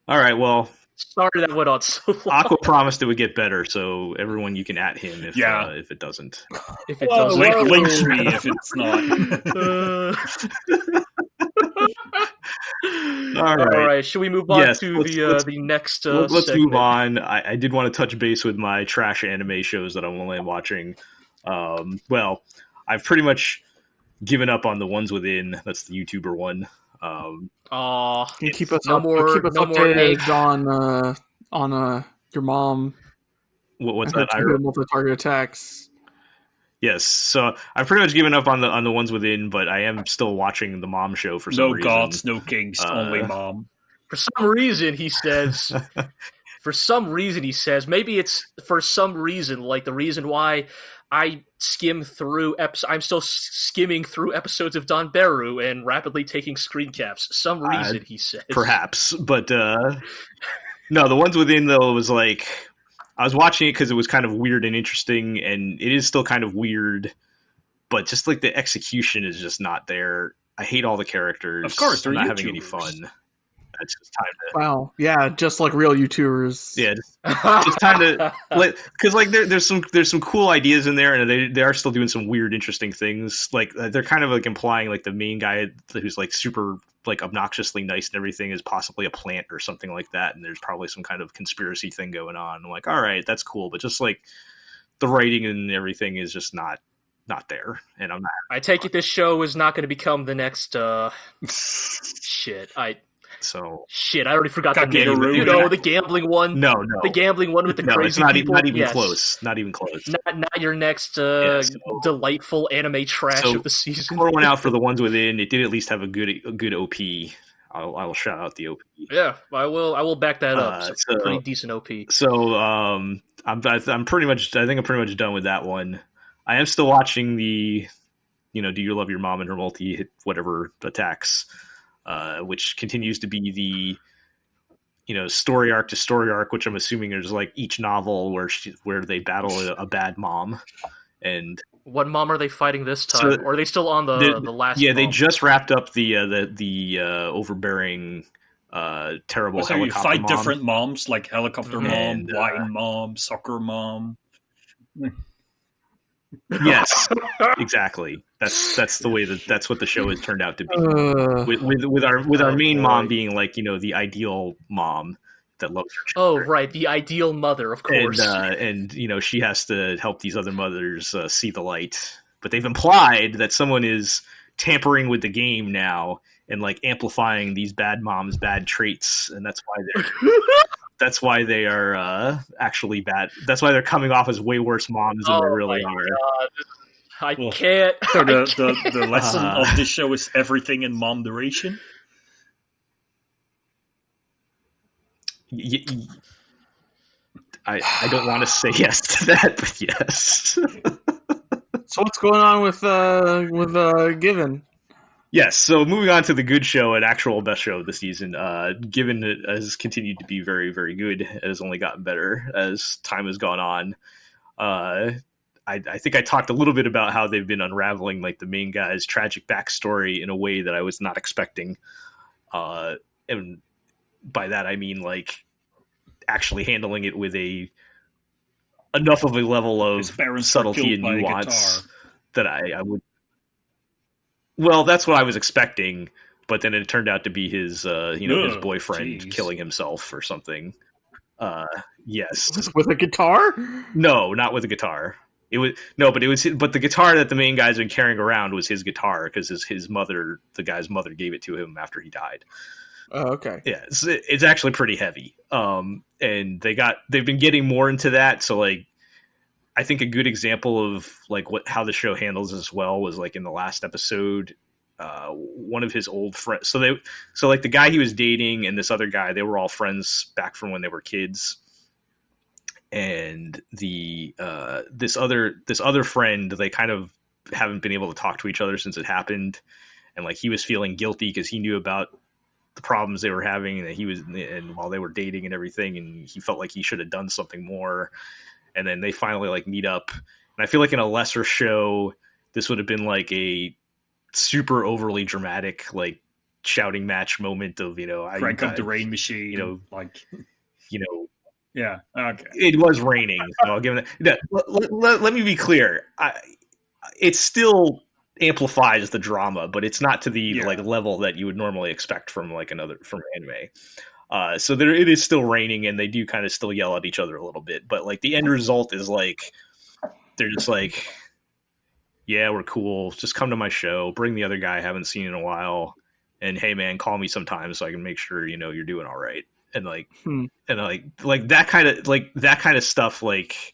All right, well. Sorry that went on so long. Aqua promised it would get better, so everyone you can at him if it doesn't. If it doesn't. Links me if it's not. All right. Should we move on to the next Let's segment? move on. I did want to touch base with my trash anime shows that I'm only watching. Well, I've pretty much given up on the ones within. That's the YouTuber one. Can you keep us updated on your mom? What's that? Multi-target attacks. Yes, so I've pretty much given up on the ones within, but I am still watching the Mom show for some reason. No gods, no kings, only Mom. For some reason, he says. Maybe it's for some reason, like the reason why I skim through I'm still skimming through episodes of Danberu and rapidly taking screen caps. Some reason, he says. Perhaps, but no, the ones within though was like I was watching it because it was kind of weird and interesting, and it is still kind of weird, but just like the execution is just not there. I hate all the characters. Of course, I'm not YouTubers. having any fun. it's just time to Wow. Yeah, just like real YouTubers. yeah, just time to because like there's some cool ideas in there, and they are still doing some weird, interesting things. Like they're kind of like implying like the main guy who's like super like obnoxiously nice and everything is possibly a plant or something like that, and there's probably some kind of conspiracy thing going on. I'm like, all right, that's cool, but just like the writing and everything is just not there, and I'm not. I take it this show is not going to become the next shit. I already forgot the name. You know, the gambling one. No, the gambling one with the crazy it's not, people. Not even close. Not even close. Not your next delightful anime trash of the season. Pour one out for the ones within. It did at least have a good OP. I'll shout out the OP. Yeah, I will back that up. So pretty decent OP. So I'm pretty much done with that one. I am still watching the, Do You Love Your Mom and Her Multi whatever attacks, which continues to be the, story arc to story arc, which I'm assuming is like each novel where they battle a bad mom. And what mom are they fighting this time? Or are they still on the last? Yeah, mom? They just wrapped up the overbearing, terrible helicopter you fight mom. Different moms like helicopter mom, wine mom, soccer mom. Yes, exactly. That's the way that's what the show has turned out to be. With our main mom being like the ideal mom that loves her children. Oh, right, the ideal mother, of course. And she has to help these other mothers see the light. But they've implied that someone is tampering with the game now and like amplifying these bad moms' bad traits, and that's why they are actually bad. That's why they're coming off as way worse moms than they really are. God. I can't. So the lesson of this show is everything in Mom-eration? I don't want to say yes to that, but yes. So what's going on with Given? Yes, so moving on to the good show and actual best show of the season. Given it has continued to be very, very good, it has only gotten better as time has gone on. I think I talked a little bit about how they've been unraveling like the main guy's tragic backstory in a way that I was not expecting. And by that I mean like actually handling it with enough of a level of subtlety and nuance that I would. Well, that's what I was expecting, but then it turned out to be his his boyfriend killing himself or something. Yes, with a guitar? No, not with a guitar. But the guitar that the main guy's been carrying around was his guitar because his mother, the guy's mother, gave it to him after he died. Oh, okay. Yeah, it's actually pretty heavy. And they've been getting more into that. So like, I think a good example of like how the show handles as well was like in the last episode, one of his old friends. So like the guy he was dating and this other guy, they were all friends back from when they were kids. And this other friend, they kind of haven't been able to talk to each other since it happened. And like he was feeling guilty because he knew about the problems they were having and while they were dating and everything, and he felt like he should have done something more. And then they finally like meet up. And I feel like in a lesser show, this would have been like a super overly dramatic, like shouting match moment of, crank up the rain machine, yeah. Okay. It was raining, so I'll give it that. Let me be clear. It still amplifies the drama, but it's not to the like level that you would normally expect from anime. So it is still raining, and they do kind of still yell at each other a little bit. But like the end result is like they're just like, yeah, we're cool. Just come to my show. Bring the other guy I haven't seen in a while, and hey, man, call me sometime so I can make sure you're doing all right. And like and like that kind of stuff like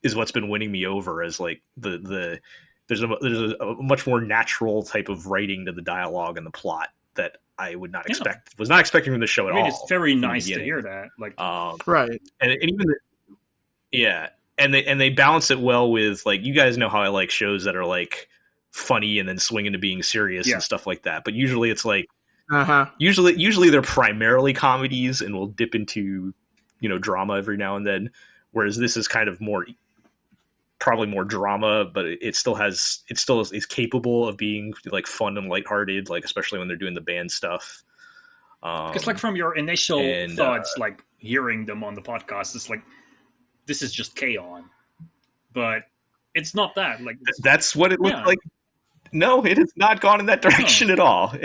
is what's been winning me over as like there's a much more natural type of writing to the dialogue and the plot that I would not expect. Was not expecting from the show at all. It's very nice to hear that. Like, right, and even and they balance it well with like, you guys know how I like shows that are like funny and then swing into being serious and stuff like that. But usually it's like usually they're primarily comedies and will dip into drama every now and then. Whereas this is kind of probably more drama, but it still is capable of being like fun and lighthearted, like especially when they're doing the band stuff. Because like from your initial and, thoughts, like hearing them on the podcast, it's like this is just K-On, but it's not that. Like that's what it looked like. No, it has not gone in that direction at all.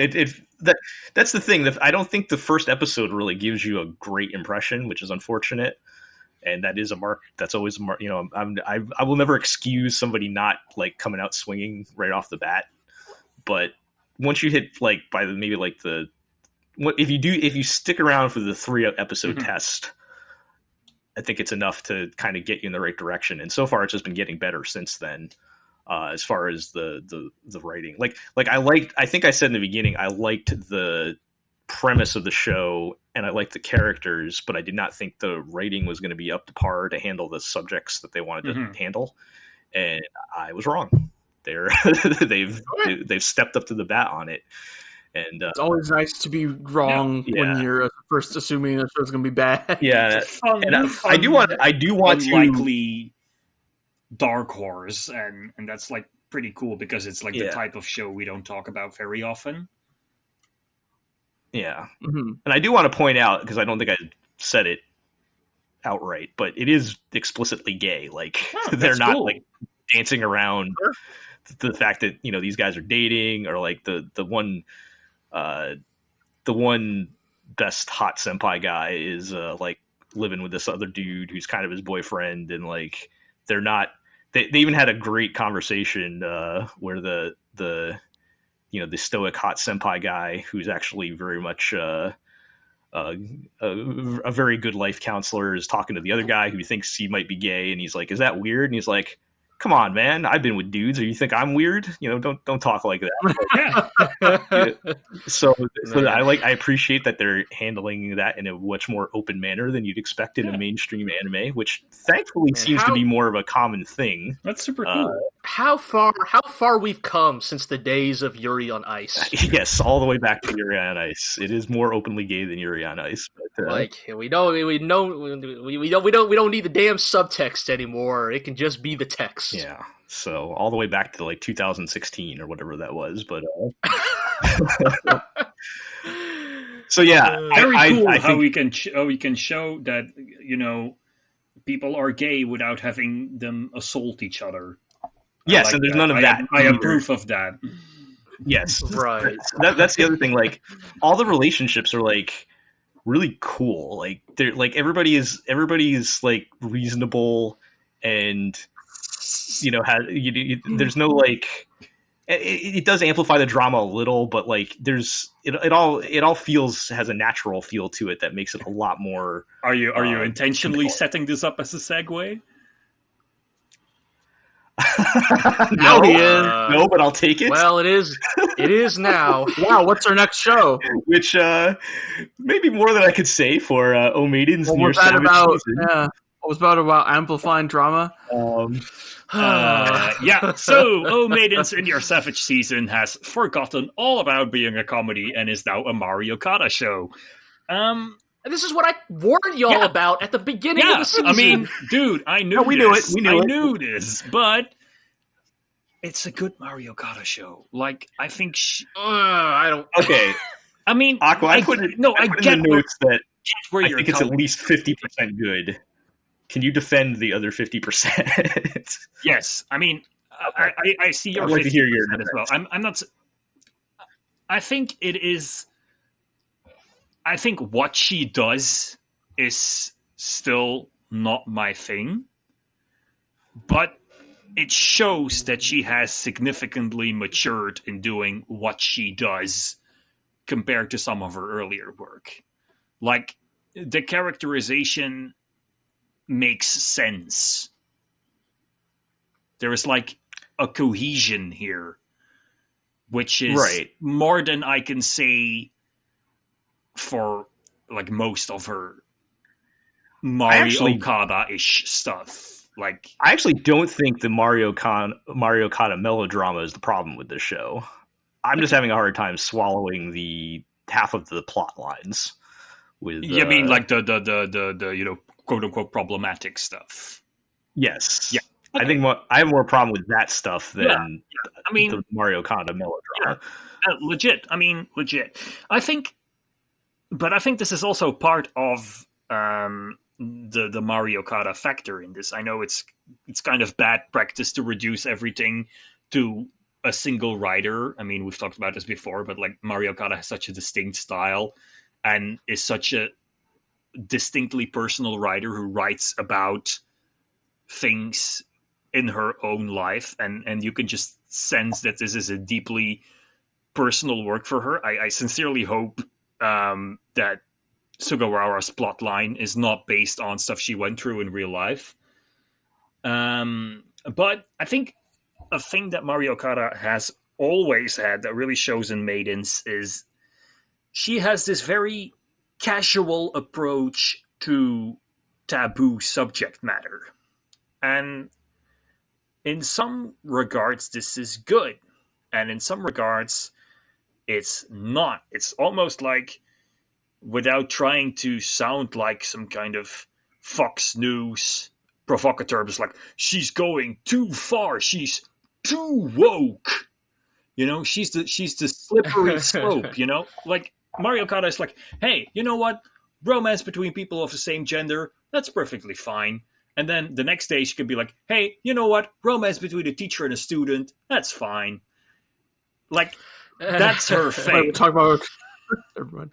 That's the thing. I don't think the first episode really gives you a great impression, which is unfortunate. And that is a mark. That's always a mark. You know, I will never excuse somebody not like coming out swinging right off the bat. But once you hit like by the maybe like the if you stick around for the 3 episode test, I think it's enough to kind of get you in the right direction. And so far, it's just been getting better since then. As far as the writing, like I think I said in the beginning, I liked the premise of the show and I liked the characters, but I did not think the writing was going to be up to par to handle the subjects that they wanted to handle. And I was wrong. They've stepped up to the bat on it. And it's always nice to be wrong when you're first assuming the show's going to be bad. Yeah, and I do want unlikely dark horse, and that's like pretty cool because it's like the type of show we don't talk about very often. Yeah, and I do want to point out, because I don't think I said it outright, but it is explicitly gay. Like they're not like dancing around the fact that, you know, these guys are dating, or like the one best hot senpai guy is like living with this other dude who's kind of his boyfriend, and like they're not. They even had a great conversation where the you know, the stoic hot senpai guy, who's actually very much a very good life counselor, is talking to the other guy who thinks he might be gay, and he's like, "Is that weird?" And he's like, "Come on, man! I've been with dudes. Or you think I'm weird? You know, don't talk like that." So I appreciate that they're handling that in a much more open manner than you'd expect in a mainstream anime, which thankfully seems to be more of a common thing. That's super cool. How far we've come since the days of Yuri on Ice. Yes, all the way back to Yuri on Ice. It is more openly gay than Yuri on Ice. But, like we don't need the damn subtext anymore. It can just be the text. Yeah. So all the way back to like 2016 or whatever that was, but so yeah, very cool I how think we can show that, you know, people are gay without having them assault each other. Yes, like and there's that. none of that. I have proof of that. Yes, right. That's the other thing. Like all the relationships are like really cool. Like they're like everybody's like reasonable, and you know, there's no like. It does amplify the drama a little, but like it all has a natural feel to it that makes it a lot more. Are you intentionally setting this up as a segue? No, no, but I'll take it. Well, it is now. Wow, what's our next show? Which maybe more than I could say for Maidens. What was that about? Yeah, what was about amplifying drama? Yeah, so Maidens in Your Savage Season has forgotten all about being a comedy and is now a Mario Kart show. And this is what I warned y'all about at the beginning of the season. I mean, dude, I knew we this. knew it. I knew this, but it's a good Mario Kart show. Like, I think I don't. Okay, I mean, Aqua, I put in the notes that I think it's at least 50% good. Can you defend the other 50%? Yes, I mean, I see your. I'd like to hear your as well. I'm not. I think it is. I think what she does is still not my thing, but it shows that she has significantly matured in doing what she does compared to some of her earlier work. Like, the characterization makes sense. There is like a cohesion here, which is more than I can say for like most of her Mario Okada-ish stuff. Like, I actually don't think the Mario Okada melodrama is the problem with this show. I'm just having a hard time swallowing the half of the plot lines. With you mean like the you know, quote unquote problematic stuff? Yes. Yeah. Okay. I think I have more problem with that stuff than I mean, the Mario Okada melodrama. Legit. I mean, legit. I think but I think this is also part of the Mario Kart factor in this. I know it's kind of bad practice to reduce everything to a single rider. I mean, we've talked about this before, but like Mario Kart has such a distinct style and is such a distinctly personal writer who writes about things in her own life, and you can just sense that this is a deeply personal work for her. I sincerely hope that Sugawara's plotline is not based on stuff she went through in real life. But I think a thing that Mario Kart has always had that really shows in Maidens is she has this very casual approach to taboo subject matter. And in some regards, this is good. And in some regards, it's not. It's almost like, without trying to sound like some kind of Fox News provocateur, it's like, she's going too far. She's too woke. You know, she's the slippery slope, you know? Like, Mario Kart is like, hey, you know what? Romance between people of the same gender, that's perfectly fine. And then the next day she could be like, hey, you know what? Romance between a teacher and a student, that's fine. Like, that's her thing. We're talking about everyone.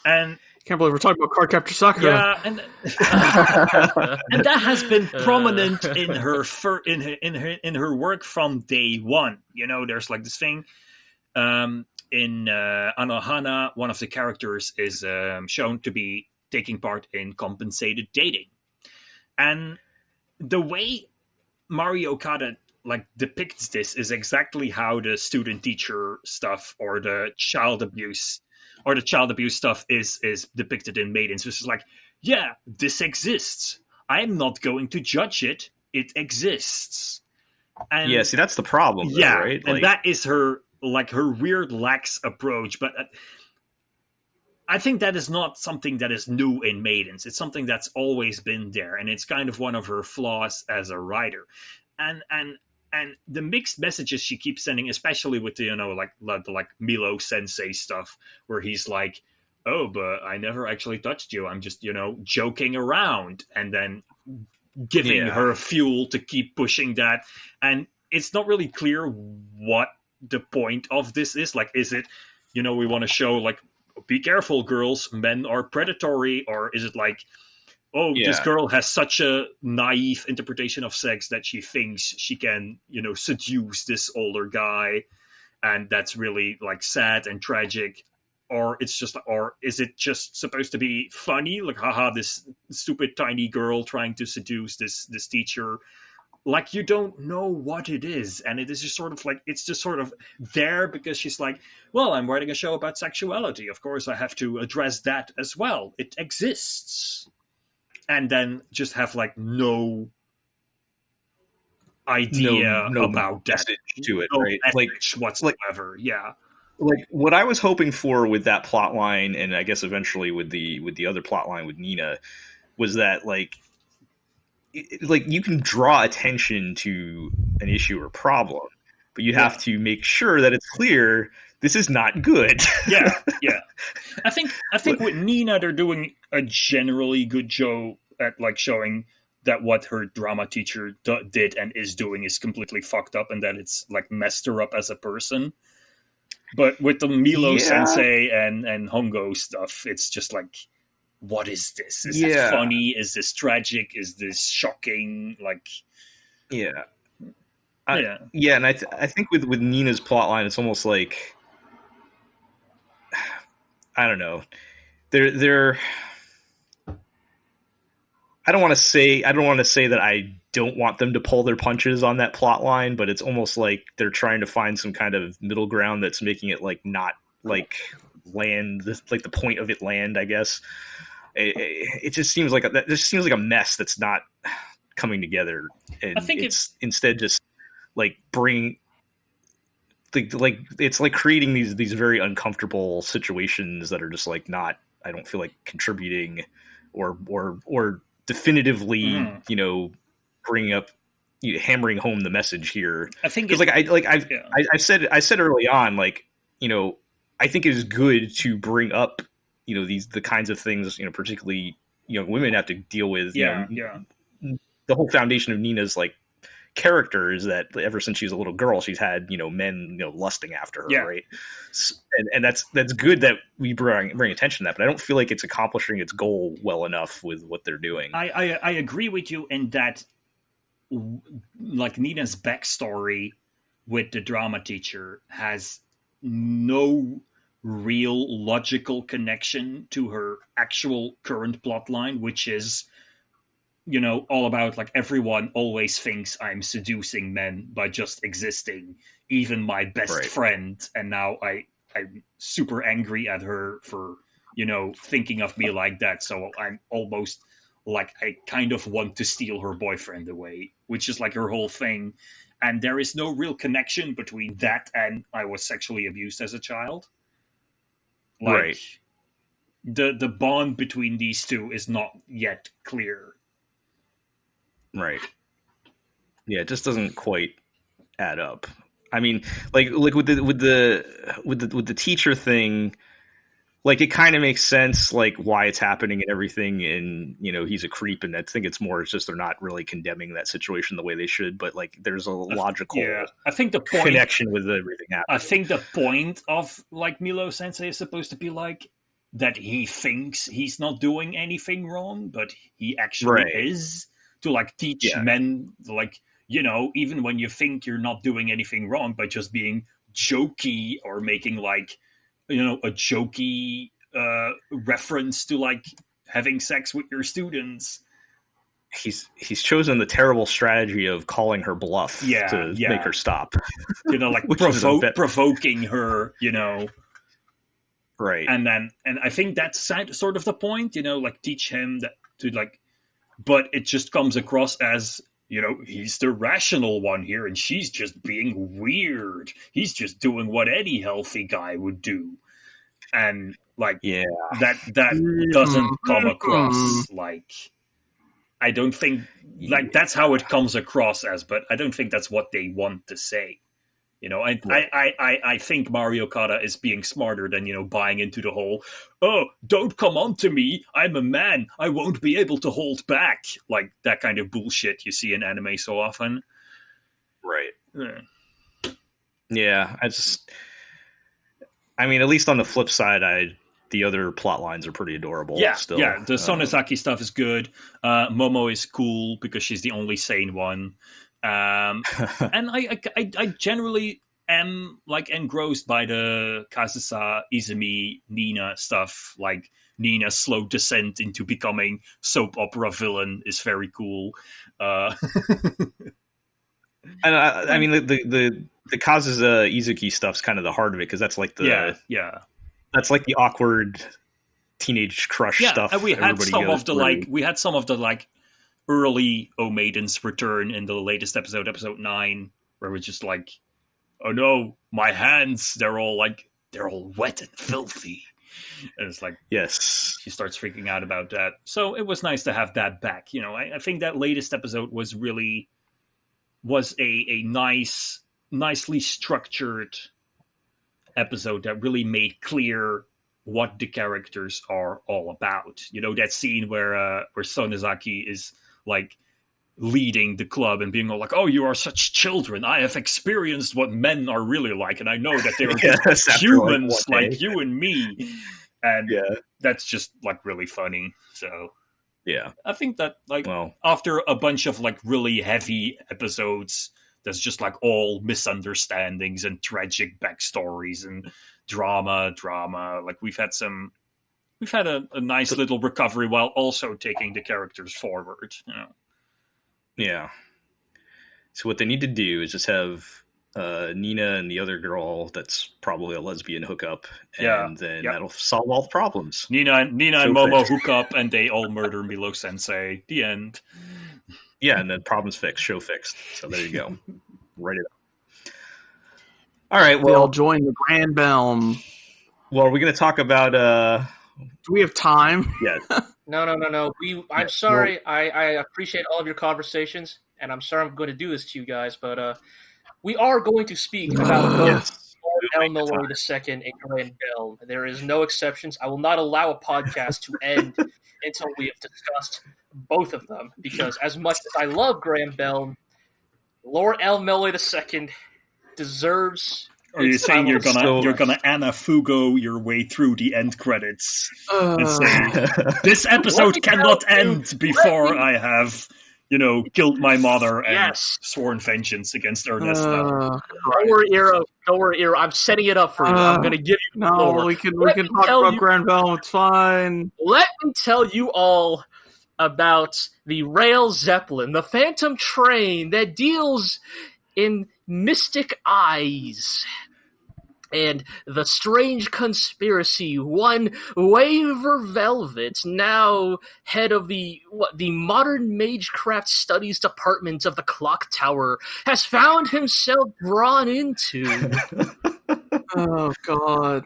And can't believe we're talking about Card Captor Sakura. Yeah, and that has been prominent in her in her work from day one. You know, there's like this thing in Anohana, one of the characters is shown to be taking part in compensated dating, and the way Mario Kart like depicts this is exactly how the student teacher stuff or the child abuse stuff is depicted in Maidens, which is like, yeah, this exists. I'm not going to judge it. It exists. And yeah, see, that's the problem, though, yeah, right? And that is her weird lax approach. But I think that is not something that is new in Maidens. It's something that's always been there, and it's kind of one of her flaws as a writer. And the mixed messages she keeps sending, especially with the, you know, like Milo Sensei stuff, where he's like, oh, but I never actually touched you. I'm just, you know, joking around, and then giving her fuel to keep pushing that. And it's not really clear what the point of this is. Like, is it, you know, we want to show like, be careful, girls, men are predatory, or is it like, oh, this girl has such a naive interpretation of sex that she thinks she can, you know, seduce this older guy, and that's really like sad and tragic? Or it's just, or is it just supposed to be funny? Like, haha, this stupid tiny girl trying to seduce this teacher. Like, you don't know what it is, and it is just sort of like, it's just sort of there because she's like, well, I'm writing a show about sexuality. Of course, I have to address that as well. It exists. And then just have like no idea about that to it, right? Like whatsoever. Yeah. Like what I was hoping for with that plot line, and I guess eventually with the other plot line with Nina, was that like you can draw attention to an issue or problem, but you have to make sure that it's clear this is not good. Yeah. I think with Nina, they're doing a generally good job at like showing that what her drama teacher did and is doing is completely fucked up, and that it's like messed her up as a person. But with the Milo Sensei and Hongo stuff, it's just like, what is this? Is this funny? Is this tragic? Is this shocking? Like, and I think with Nina's plotline, it's almost like, I don't know, they're I don't want to say that I don't want them to pull their punches on that plot line, but it's almost like they're trying to find some kind of middle ground that's making it like not like land, like the point of it land, I guess. It just seems like a mess that's not coming together, and I think it's instead just like bring like it's like creating these very uncomfortable situations that are just like not, I don't feel like contributing or definitively you know, bringing up, hammering home the message here. I think because I said early on, like, you know, I think it is good to bring up the kinds of things, particularly young women have to deal with. Yeah, The whole foundation of Nina's like character is that ever since she was a little girl, she's had men lusting after her, right? And that's good that we bring attention to that, but I don't feel like it's accomplishing its goal well enough with what they're doing. I agree with you in that, like, Nina's backstory with the drama teacher has no real logical connection to her actual current plotline, which is all about like everyone always thinks I'm seducing men by just existing, even my best friend, and now I'm super angry at her for thinking of me like that, so I'm almost like I kind of want to steal her boyfriend away, which is like her whole thing. And there is no real connection between that and I was sexually abused as a child. Like, the bond between these two is not yet clear. Right. Yeah, it just doesn't quite add up. I mean, like with the teacher thing, like it kind of makes sense, like why it's happening and everything, and he's a creep, and I think it's just they're not really condemning that situation the way they should, but like there's a logical I think the point, connection with everything happening. I think the point of like Milo Sensei is supposed to be like that he thinks he's not doing anything wrong, but he actually is. To like teach men, like, even when you think you're not doing anything wrong by just being jokey or making like, a jokey reference to like having sex with your students. He's chosen the terrible strategy of calling her bluff to make her stop. Like provoking her, Right. And I think that's sort of the point, like teach him that to like. But it just comes across as, he's the rational one here, and she's just being weird. He's just doing what any healthy guy would do. And, like, that doesn't come across like... I don't think... Like, that's how it comes across as, but I don't think that's what they want to say. I think Mario Kata is being smarter than, buying into the whole, oh, don't come on to me, I'm a man, I won't be able to hold back. Like, that kind of bullshit you see in anime so often. Right. Yeah, I mean, at least on the flip side, the other plot lines are pretty adorable. Still. Yeah, the Sonozaki stuff is good. Momo is cool because she's the only sane one. And I generally am like engrossed by the Kazusa, Izumi, Nina stuff. Like Nina's slow descent into becoming soap opera villain is very cool. And I mean the Kazusa Izuki stuff's kind of the heart of it, because that's like that's like the awkward teenage crush stuff. And we had some of the early Maidens return in the latest episode 9, where we're just like, oh no, my hands, they're all wet and filthy. And it's like, yes, she starts freaking out about that. So it was nice to have that back. I think that latest episode was a nicely structured episode that really made clear what the characters are all about. That scene where Sonozaki is like leading the club and being all like, oh, you are such children. I have experienced what men are really like, and I know that they are just humans like you and me. And that's just like really funny. So I think that after a bunch of like really heavy episodes that's just like all misunderstandings and tragic backstories and drama, like we've had a nice little recovery while also taking the characters forward. Yeah. So what they need to do is just have Nina and the other girl that's probably a lesbian hookup, and then that'll solve all the problems. Nina and Momo hook up, and they all murder Milo Sensei. The end. Yeah, and then problems fixed, show fixed. So there you go. Write it up. All right, well, they'll join the Granbelm. Well, are we going to talk about... Do we have time? Yeah. No. I'm sorry. I appreciate all of your conversations, and I'm sorry I'm going to do this to you guys, but we are going to speak about those El-Melloi II and Granbelm. There is no exceptions. I will not allow a podcast to end until we have discussed both of them, because as much as I love Granbelm, Lord El-Melloi II deserves. Are you saying you're gonna Anna Fugo your way through the end credits and say this episode cannot end before I have, killed my mother and sworn vengeance against Ernesto? Don't worry, Iro. I'm setting it up for you. I'm gonna give you. No, we can talk about Granbelm. It's fine. Let me tell you all about the rail Zeppelin, the phantom train that deals in mystic eyes, and the strange conspiracy. One Waver Velvet, now head of the modern magecraft studies department of the clock tower, has found himself drawn into. Oh God!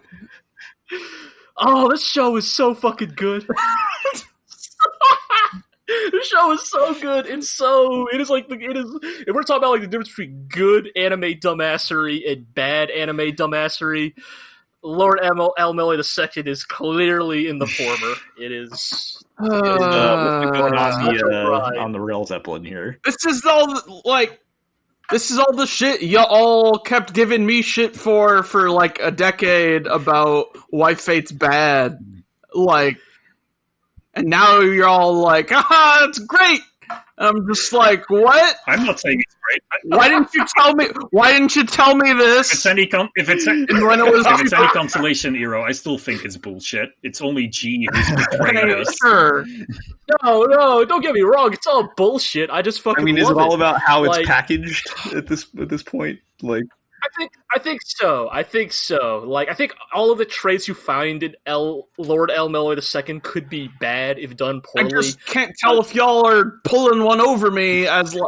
Oh, this show is so fucking good. The show is so good. It is. If we're talking about the difference between good anime dumbassery and bad anime dumbassery, Lord El-Melloi II is clearly in the former. It is. What's going on the rail Zeppelin here? This is all the shit y'all kept giving me shit for like a decade about why Fate's bad. And now you're all like, it's great. I'm just like, what? I'm not saying it's great. Why didn't you tell me? Why didn't you tell me this? If it's any consolation, Iro, I still think it's bullshit. It's only G who's betraying us. Sure. No, don't get me wrong. It's all bullshit. I just fucking. Is it all about how it's packaged at this point? I think so. I think all of the traits you find in Lord El-Melloi II could be bad if done poorly. I just can't tell if y'all are pulling one over me as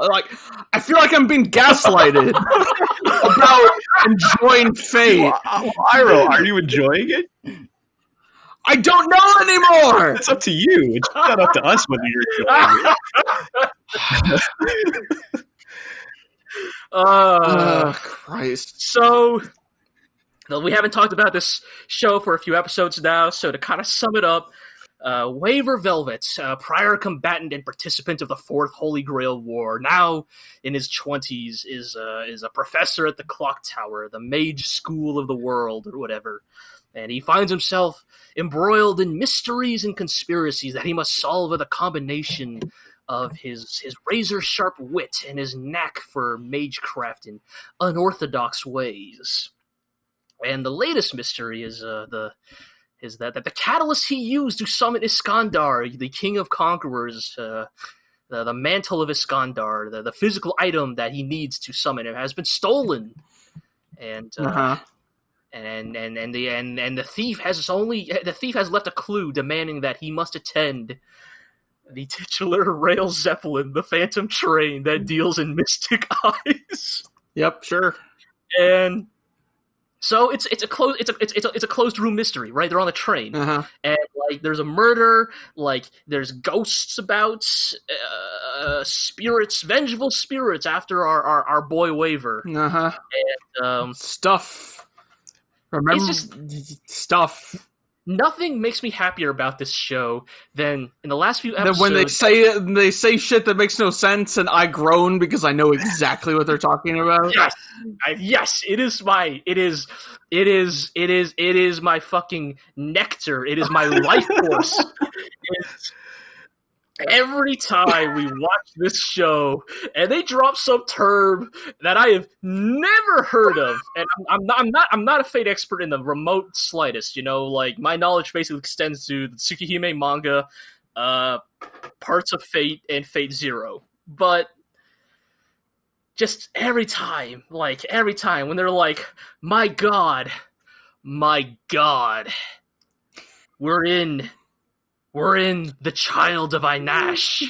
I feel like I'm being gaslighted about enjoying Fate. Well, Iro, are you enjoying it? I don't know anymore. It's up to you. It's not up to us whether you're enjoying it. Christ. So, we haven't talked about this show for a few episodes now, so to kind of sum it up, Waver Velvet, prior combatant and participant of the Fourth Holy Grail War, now in his 20s, is a professor at the Clock Tower, the mage school of the world, or whatever. And he finds himself embroiled in mysteries and conspiracies that he must solve with a combination of his razor-sharp wit and his knack for magecraft in unorthodox ways. And the latest mystery is that the catalyst he used to summon Iskandar, the King of Conquerors, the mantle of Iskandar, the physical item that he needs to summon him, has been stolen. And the thief has left a clue demanding that he must attend the titular rail Zeppelin, the phantom train that deals in mystic eyes. Yep, sure. And so it's a closed room mystery, right? They're on the train, and there's a murder, there's ghosts about, spirits, vengeful spirits after our boy Waver, and stuff. Remember, stuff. Nothing makes me happier about this show than in the last few episodes. When they say shit that makes no sense, and I groan because I know exactly what they're talking about. Yes, it is my fucking nectar. It is my life force. Every time we watch this show and they drop some term that I have never heard of, and I'm not a Fate expert in the remote slightest, my knowledge basically extends to the Tsukihime manga, parts of Fate and Fate Zero. But just every time when they're like, my God, we're in the child of Inash.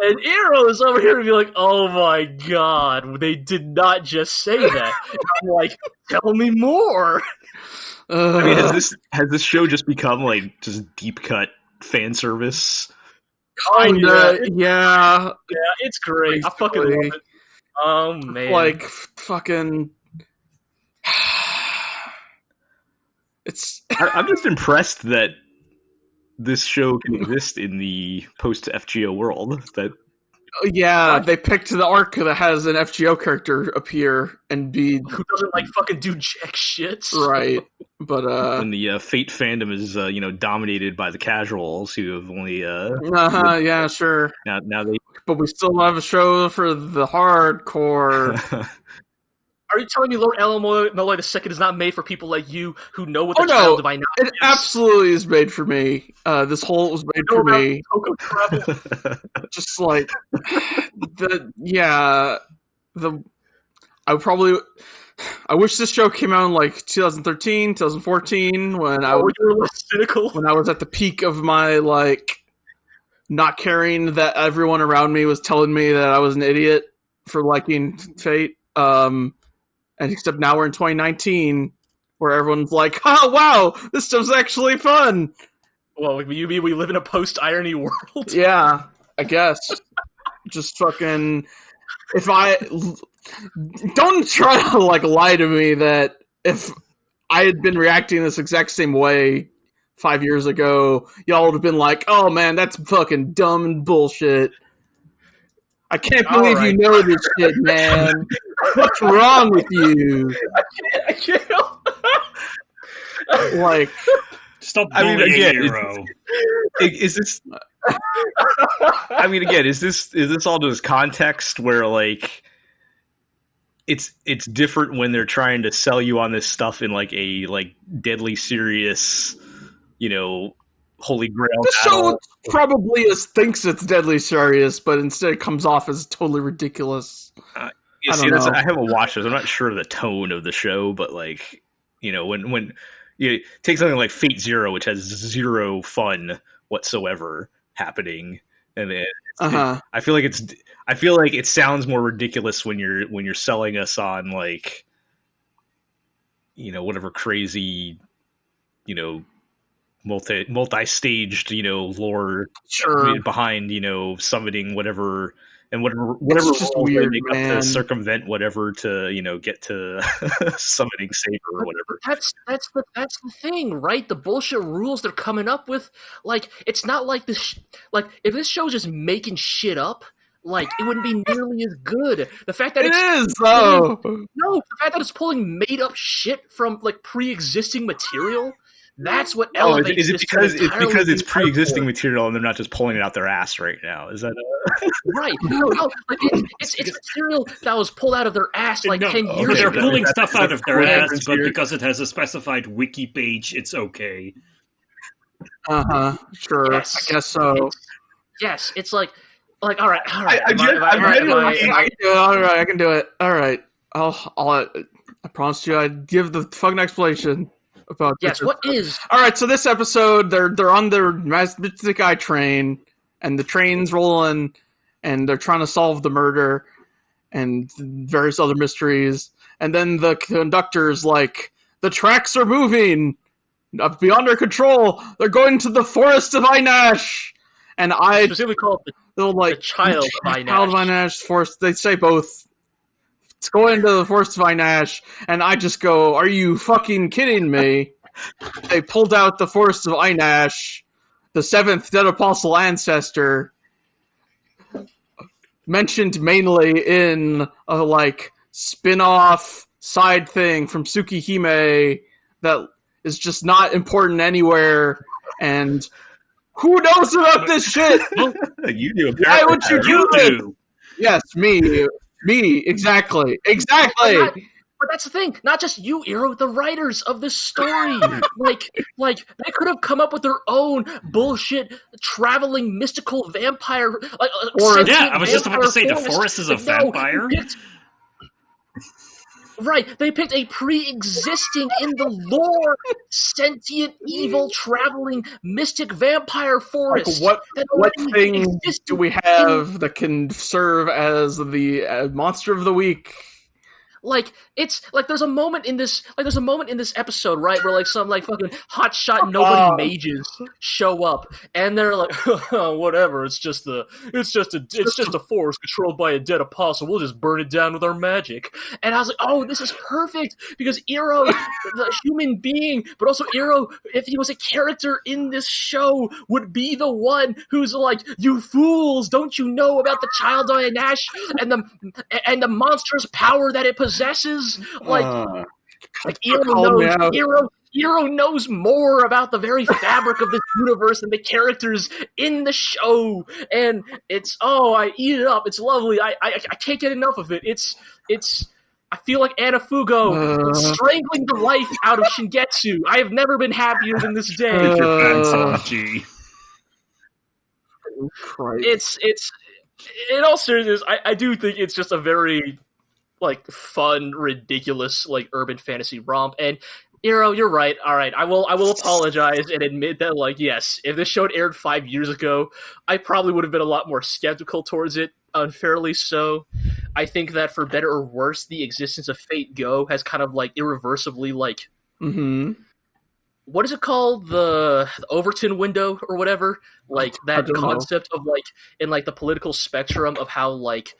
And Iro is over here to be like, oh my God, they did not just say that. I'm like, tell me more. Has this show just become just deep cut fan service? Kinda, yeah. Yeah, it's great. I fucking love it. Oh man. Fucking I'm just impressed that this show can exist in the post-FGO world. That they picked the arc that has an FGO character appear and be who doesn't like fucking do jack shit. Right. But when the Fate fandom is dominated by the casuals who have only yeah, sure. Now they but we still have a show for the hardcore. Are you telling me Lord El-Melloi II is not made for people like you who know what the child of I know is? It absolutely is made for me. This whole was made for me. Just like I wish this show came out in like 2013, 2014 when I was at the peak of my like not caring that everyone around me was telling me that I was an idiot for liking Fate. And except now we're in 2019 where everyone's like, oh wow, this stuff's actually fun. Well, you mean we live in a post-irony world? Yeah, I guess. Just fucking if I don't try to like lie to me that if I had been reacting this exact same way 5 years ago, y'all would have been like, oh man, that's fucking dumb and bullshit. I can't believe you know this shit, man. What's wrong with you? I can't. Like, stop bullying Hero. Is this? I mean, again, is this all just context where like it's different when they're trying to sell you on this stuff in like a like deadly serious, Holy Grail. The show probably thinks it's deadly serious, but instead it comes off as totally ridiculous. I haven't watched this. I'm not sure of the tone of the show, but like, when you take something like Fate Zero, which has zero fun whatsoever happening, and then I feel like it sounds more ridiculous when you're selling us on like, whatever crazy, multi-staged, lore behind, summoning whatever it's just weird, make up to circumvent whatever to, get to summoning Saber or whatever. That's the thing, right? The bullshit rules they're coming up with, like, it's not like this. Like, if this show's just making shit up, like, it wouldn't be nearly as good. The fact that the fact that it's pulling made up shit from like pre-existing material. That's what elevates. Is it because it's pre-existing material and they're not just pulling it out their ass right now? Is that right? No, it's material that was pulled out of their ass 10 years ago. They're pulling stuff out of their ass, but because it has a specified wiki page, it's okay. Sure. Yes. I guess so. Yes, it's like all right. I can do it. All right. I promised you I'd give the fucking explanation. About what is all right? So this episode, they're on their Mystic Eye train, and the train's rolling, and they're trying to solve the murder and various other mysteries. And then the conductor's like, "The tracks are moving beyond our control. They're going to the forest of Einash." And I specifically call it the child of Einash. Child of Einash forest. They say both. Let's go into the forest of Einash, and I just go, are you fucking kidding me? They pulled out the forest of Einash, the seventh dead apostle ancestor, mentioned mainly in a spin-off side thing from Tsukihime that is just not important anywhere, and who knows about this shit? You do. Why would you do this? Yes, me. Exactly. But that's the thing. Not just you, Iro, the writers of this story. like they could have come up with their own bullshit traveling mystical vampire. I was just about to say the forest is a vampire. Right, they picked a pre-existing in the lore sentient evil traveling mystic vampire forest. What thing do we have that can serve as the monster of the week? Like it's like there's a moment in this episode, right, where like some like fucking hotshot nobody mages show up and they're like, oh, whatever, it's just a force controlled by a dead apostle. We'll just burn it down with our magic. And I was like, oh, this is perfect because Iro, the human being, but also Iro, if he was a character in this show, would be the one who's like, you fools, don't you know about the child Nash and the monstrous power that it possesses? Like Iro knows more about the very fabric of this universe than the characters in the show, and I eat it up. It's lovely. I can't get enough of it. It's I feel like Anafugo strangling the life out of Shingetsu. I have never been happier than this day. Get your pants on, G. It's in all seriousness, I do think it's just a very like fun, ridiculous like urban fantasy romp. And Iro, you're right. All right, I will apologize and admit that like yes, if this show had aired 5 years ago, I probably would have been a lot more skeptical towards it. Unfairly so. I think that for better or worse, the existence of Fate Go has kind of like irreversibly like what is it called? The Overton window or whatever? Like that concept of like in like the political spectrum of how like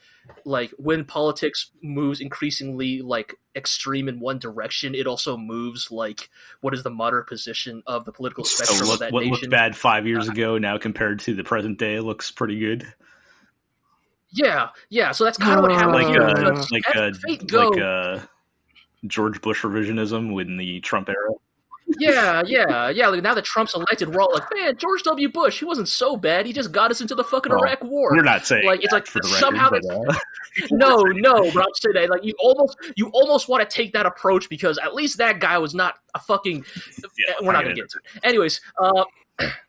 when politics moves increasingly like extreme in one direction, it also moves like what is the moderate position of the political spectrum of that what nation. Looked bad 5 years ago now compared to the present day looks pretty good. Yeah. So that's kind of what happened. Like George Bush revisionism in the Trump era. Yeah. Like now that Trump's elected, we're all like, man, George W. Bush, he wasn't so bad. He just got us into the fucking Iraq War. We're not saying like it's like for the somehow record, but, no, but I'm saying that like you almost want to take that approach because at least that guy was not a fucking. We're not gonna get into it. Anyways,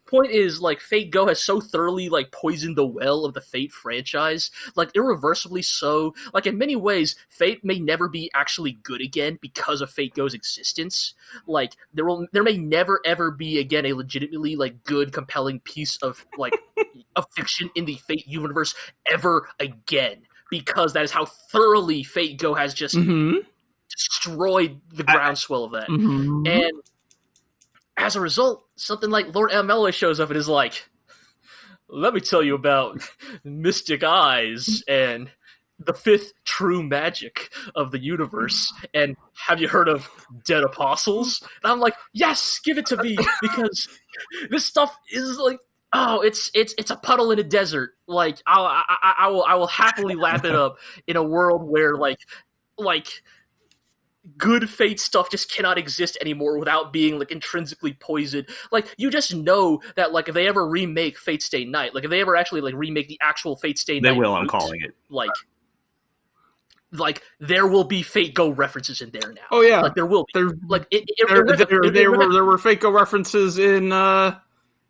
point is like Fate Go has so thoroughly like poisoned the well of the Fate franchise, like irreversibly so. Like in many ways, Fate may never be actually good again because of Fate Go's existence. Like there may never ever be again a legitimately like good, compelling piece of like of fiction in the Fate universe ever again because that is how thoroughly Fate Go has just destroyed the groundswell of that. And as a result, something like Lord El-Melloi shows up and is like, let me tell you about mystic eyes and the fifth true magic of the universe. And have you heard of dead apostles? And I'm like, yes, give it to me because this stuff is like, oh, it's a puddle in a desert. Like I will happily lap it up in a world where like good Fate stuff just cannot exist anymore without being like intrinsically poisoned. Like you just know that like if they ever remake Fate Stay Night, like if they ever actually like remake the actual Fate Stay Night, they will. I'm calling it. Like there will be Fate Go references in there now. Oh yeah, like there will be. There were Fate Go references in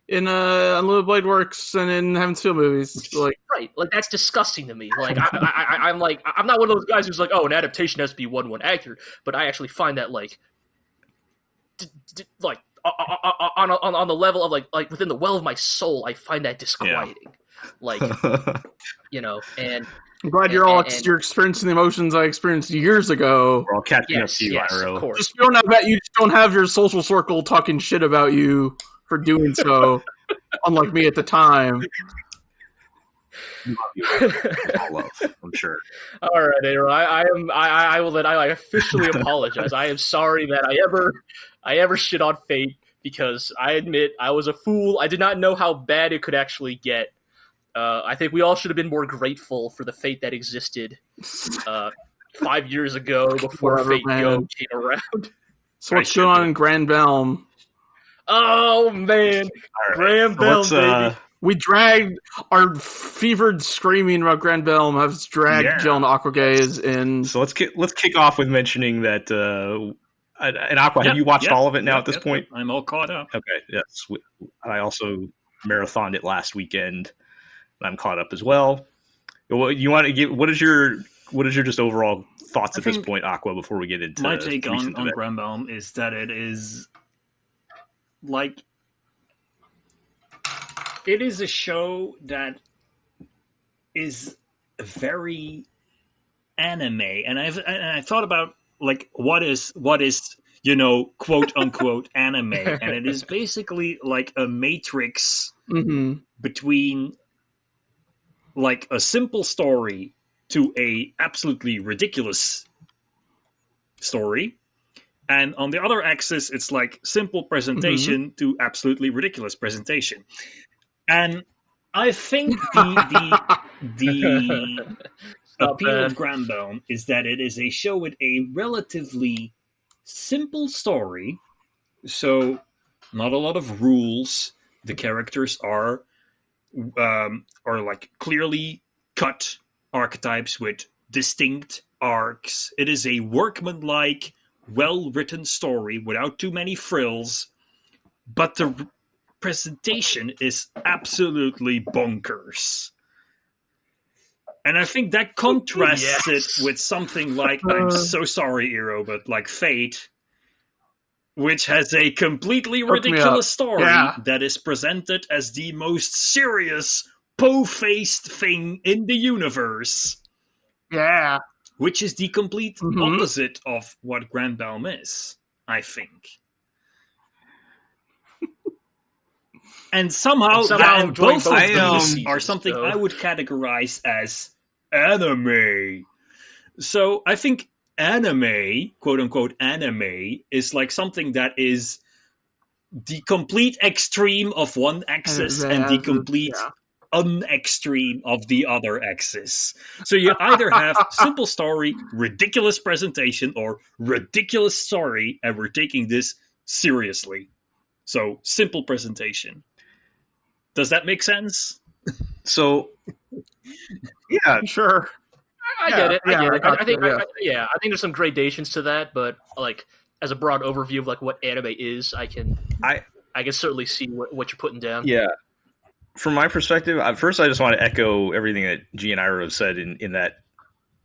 Unlimited Blade Works and in Heaven's Feel movies. Like right, like that's disgusting to me. Like I'm like I'm not one of those guys who's like, oh, an adaptation has to be one accurate, but I actually find that like like on the level of like within the well of my soul, I find that disquieting. Yeah. Like you know, and I'm glad you're experiencing the emotions I experienced years ago. We're all catching up to you, Iro. Of course. Just you just don't have your social circle talking shit about you for doing so, unlike me at the time. All love, I'm sure. All right, Aaron. I officially apologize. I am sorry that I ever shit on Fate because I admit I was a fool. I did not know how bad it could actually get. I think we all should have been more grateful for the Fate that existed 5 years ago before Fate Go came around. So what's going on in Granbelm? Oh man, right. Granbelm, baby. We dragged our fevered screaming about Granbelm has dragged Jel and Aqua gays in. So let's kick off with mentioning that and Aqua, have you watched all of it now at this point? I'm all caught up. Okay, yes. I also marathoned it last weekend. I'm caught up as well. You want to give what is your just overall thoughts at this point, Aqua? Before we get into my take on Granbelm is that it is. Like, it is a show that is very anime, and I thought about like what is quote unquote anime, and it is basically like a matrix between like a simple story to a absolutely ridiculous story, and on the other axis it's like simple presentation to absolutely ridiculous presentation. And I think the appeal of Granbelm is that it is a show with a relatively simple story, so not a lot of rules. The characters are like clearly cut archetypes with distinct arcs. It is a workmanlike, well-written story without too many frills, but the presentation is absolutely bonkers. And I think that contrasts it with something like, I'm so sorry, Eero, but like Fate, which has a completely ridiculous story that is presented as the most serious, po-faced thing in the universe. Yeah. Which is the complete opposite of what Granbelm is, I think. And somehow both of these are something I would categorize as anime. So I think anime, quote unquote anime, is like something that is the complete extreme of one axis and the complete unextreme of the other axis. So you either have simple story, ridiculous presentation, or ridiculous story, and we're taking this seriously. So simple presentation. Does that make sense? So, yeah, sure. I get it. I think there's some gradations to that, but like as a broad overview of like what anime is, I can certainly see what you're putting down. Yeah. From my perspective, first I just want to echo everything that G and Ira have said in that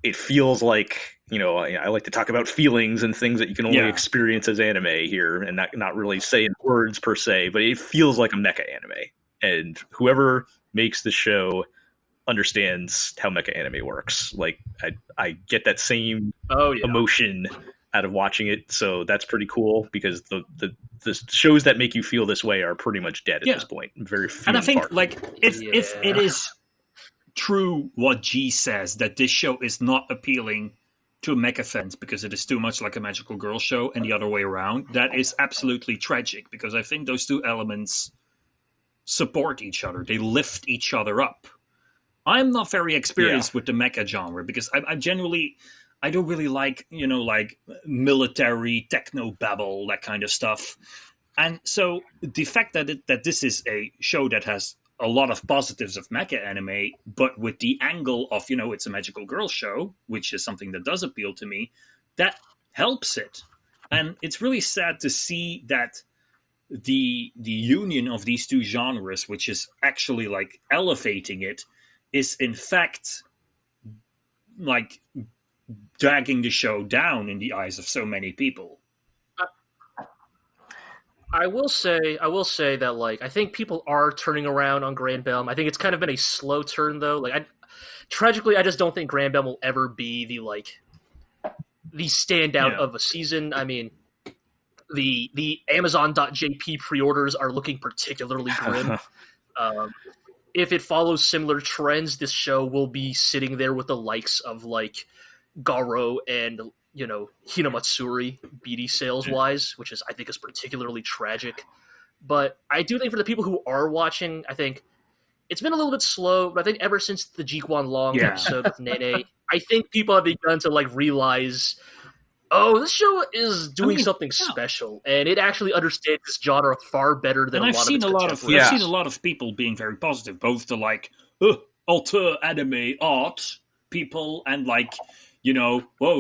it feels like, I like to talk about feelings and things that you can only experience as anime here, and not really say in words per se, but it feels like a mecha anime. And whoever makes the show understands how mecha anime works. Like I get that same emotion out of watching it, so that's pretty cool, because the shows that make you feel this way are pretty much dead at this point. Very few. And I think if it is true what G says, that this show is not appealing to mecha fans because it is too much like a magical girl show and the other way around, that is absolutely tragic, because I think those two elements support each other. They lift each other up. I'm not very experienced with the mecha genre because I genuinely, I don't really like, like military techno babble, that kind of stuff. And so the fact that this is a show that has a lot of positives of mecha anime, but with the angle of, it's a magical girl show, which is something that does appeal to me, that helps it. And it's really sad to see that the union of these two genres, which is actually like elevating it, is in fact like dragging the show down in the eyes of so many people. I will say that like I think people are turning around on Granbelm. I think it's kind of been a slow turn though. Like tragically, I just don't think Granbelm will ever be the standout of a season. I mean, the Amazon.jp pre-orders are looking particularly grim. If it follows similar trends, this show will be sitting there with the likes of like Garo and Hinamatsuri BD sales wise, which I think is particularly tragic. But I do think for the people who are watching, I think it's been a little bit slow, but I think ever since the Jiquan Long episode with Nene, I think people have begun to like realize, this show is doing something special, and it actually understands this genre far better than I've seen a lot of people being very positive, both the like alter anime art people and like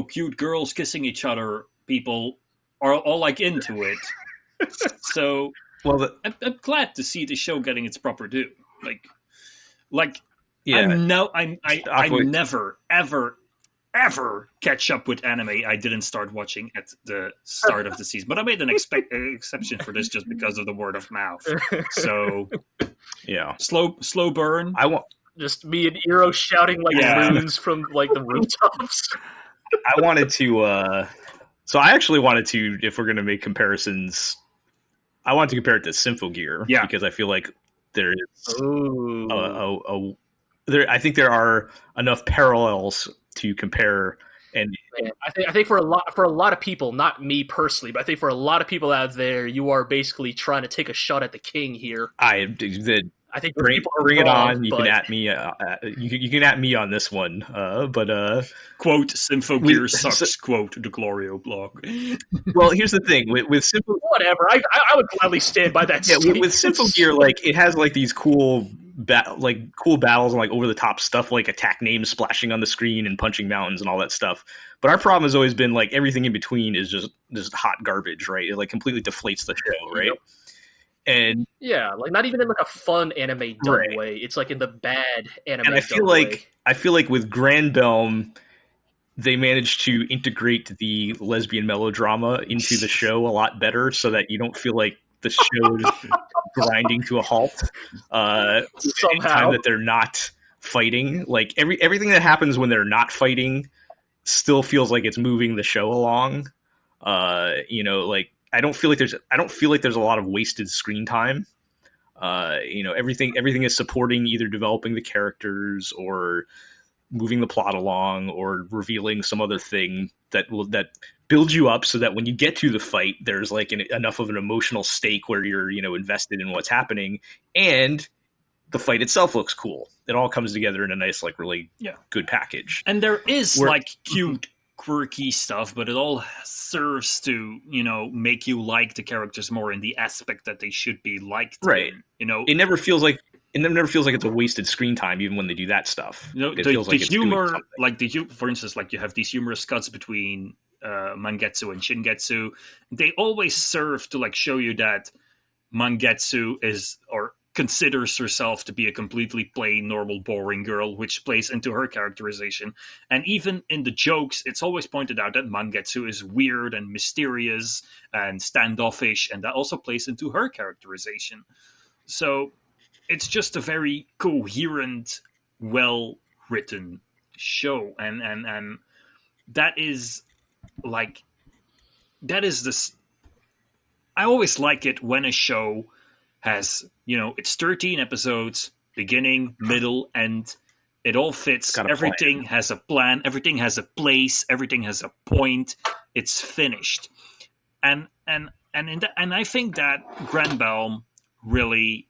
cute girls kissing each other people are all like into it. So I'm glad to see the show getting its proper due. I never ever catch up with anime I didn't start watching at the start of the season. But I made an exception for this just because of the word of mouth. So, slow burn. Just me and Eero shouting like runes from like the rooftops. I wanted to. So I actually wanted to, if we're going to make comparisons, I wanted to compare it to Symphogear because I feel like there is I think there are enough parallels to compare. And I think for a lot of people, not me personally, but I think for a lot of people out there, you are basically trying to take a shot at the king here. I think bring it on. You can at me. You can at me on this one. But quote Symphogear sucks. Quote the GLORIO blog. Well, here's the thing with Symphogear. Whatever. I would gladly stand by that. Yeah, with Symphogear, like it has like these cool battles and like over the top stuff, like attack names splashing on the screen and punching mountains and all that stuff. But our problem has always been like everything in between is just hot garbage, right? It like completely deflates the show, right? Yep. And yeah, like not even in like a fun anime dumb way. It's like in the bad anime. And I feel like with Granbelm, they managed to integrate the lesbian melodrama into the show a lot better, so that you don't feel like the show is grinding to a halt. Somehow that they're not fighting, like everything that happens when they're not fighting still feels like it's moving the show along. Like. I don't feel like there's a lot of wasted screen time. Everything is supporting either developing the characters or moving the plot along or revealing some other thing that builds you up so that when you get to the fight, there's like enough of an emotional stake where you're, invested in what's happening, and the fight itself looks cool. It all comes together in a nice, like really good package. And there is cute, quirky stuff, but it all serves to make you like the characters more in the aspect that they should be liked, right? It never feels like it's a wasted screen time even when they do that stuff. It feels like it's humor, for instance, like you have these humorous cuts between Mangetsu and Shingetsu. They always serve to like show you that Mangetsu is or considers herself to be a completely plain, normal, boring girl, which plays into her characterization. And even in the jokes, it's always pointed out that Mangetsu is weird and mysterious and standoffish, and that also plays into her characterization. So it's just a very coherent, well-written show. And that is this... I always like it when a show has, it's 13 episodes, beginning, middle, end. It all fits. Everything has a plan. Everything has a place. Everything has a point. It's finished. And I think that Granbelm really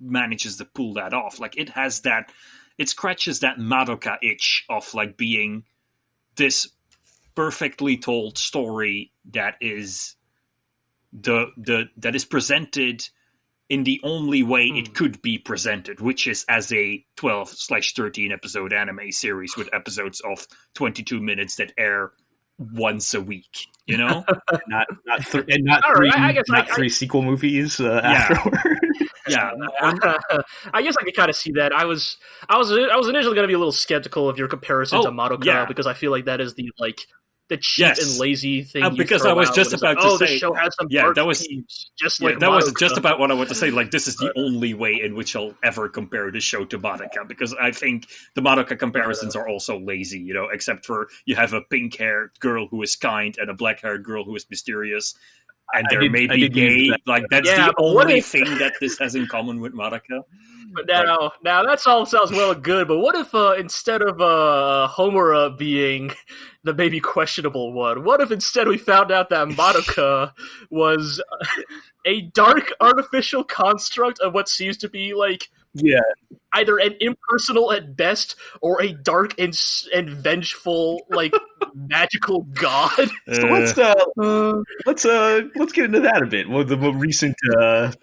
manages to pull that off. Like it has that, it scratches that Madoka itch of like being this perfectly told story that is that is presented in the only way it could be presented, which is as a 12/13 episode anime series with episodes of 22 minutes that air once a week, not three sequel movies afterward. Yeah, I guess I could kind of see that. I was initially going to be a little skeptical of your comparison to Madoka because I feel like that is the cheap and lazy thing. Because I was just about to say, the show has some that was just like that was just about what I wanted to say. Like, this is the only way in which I'll ever compare the show to Madoka, because I think the Madoka comparisons are also lazy. Except for you have a pink-haired girl who is kind and a black-haired girl who is mysterious, and they're maybe gay. Like that's the only thing that this has in common with Madoka. But now that all sounds well and good. But what if instead of Homura being the maybe questionable one, what if instead we found out that Madoka was a dark artificial construct of what seems to be like either an impersonal at best or a dark and vengeful like magical god? So let's get into that a bit. Well, the more recent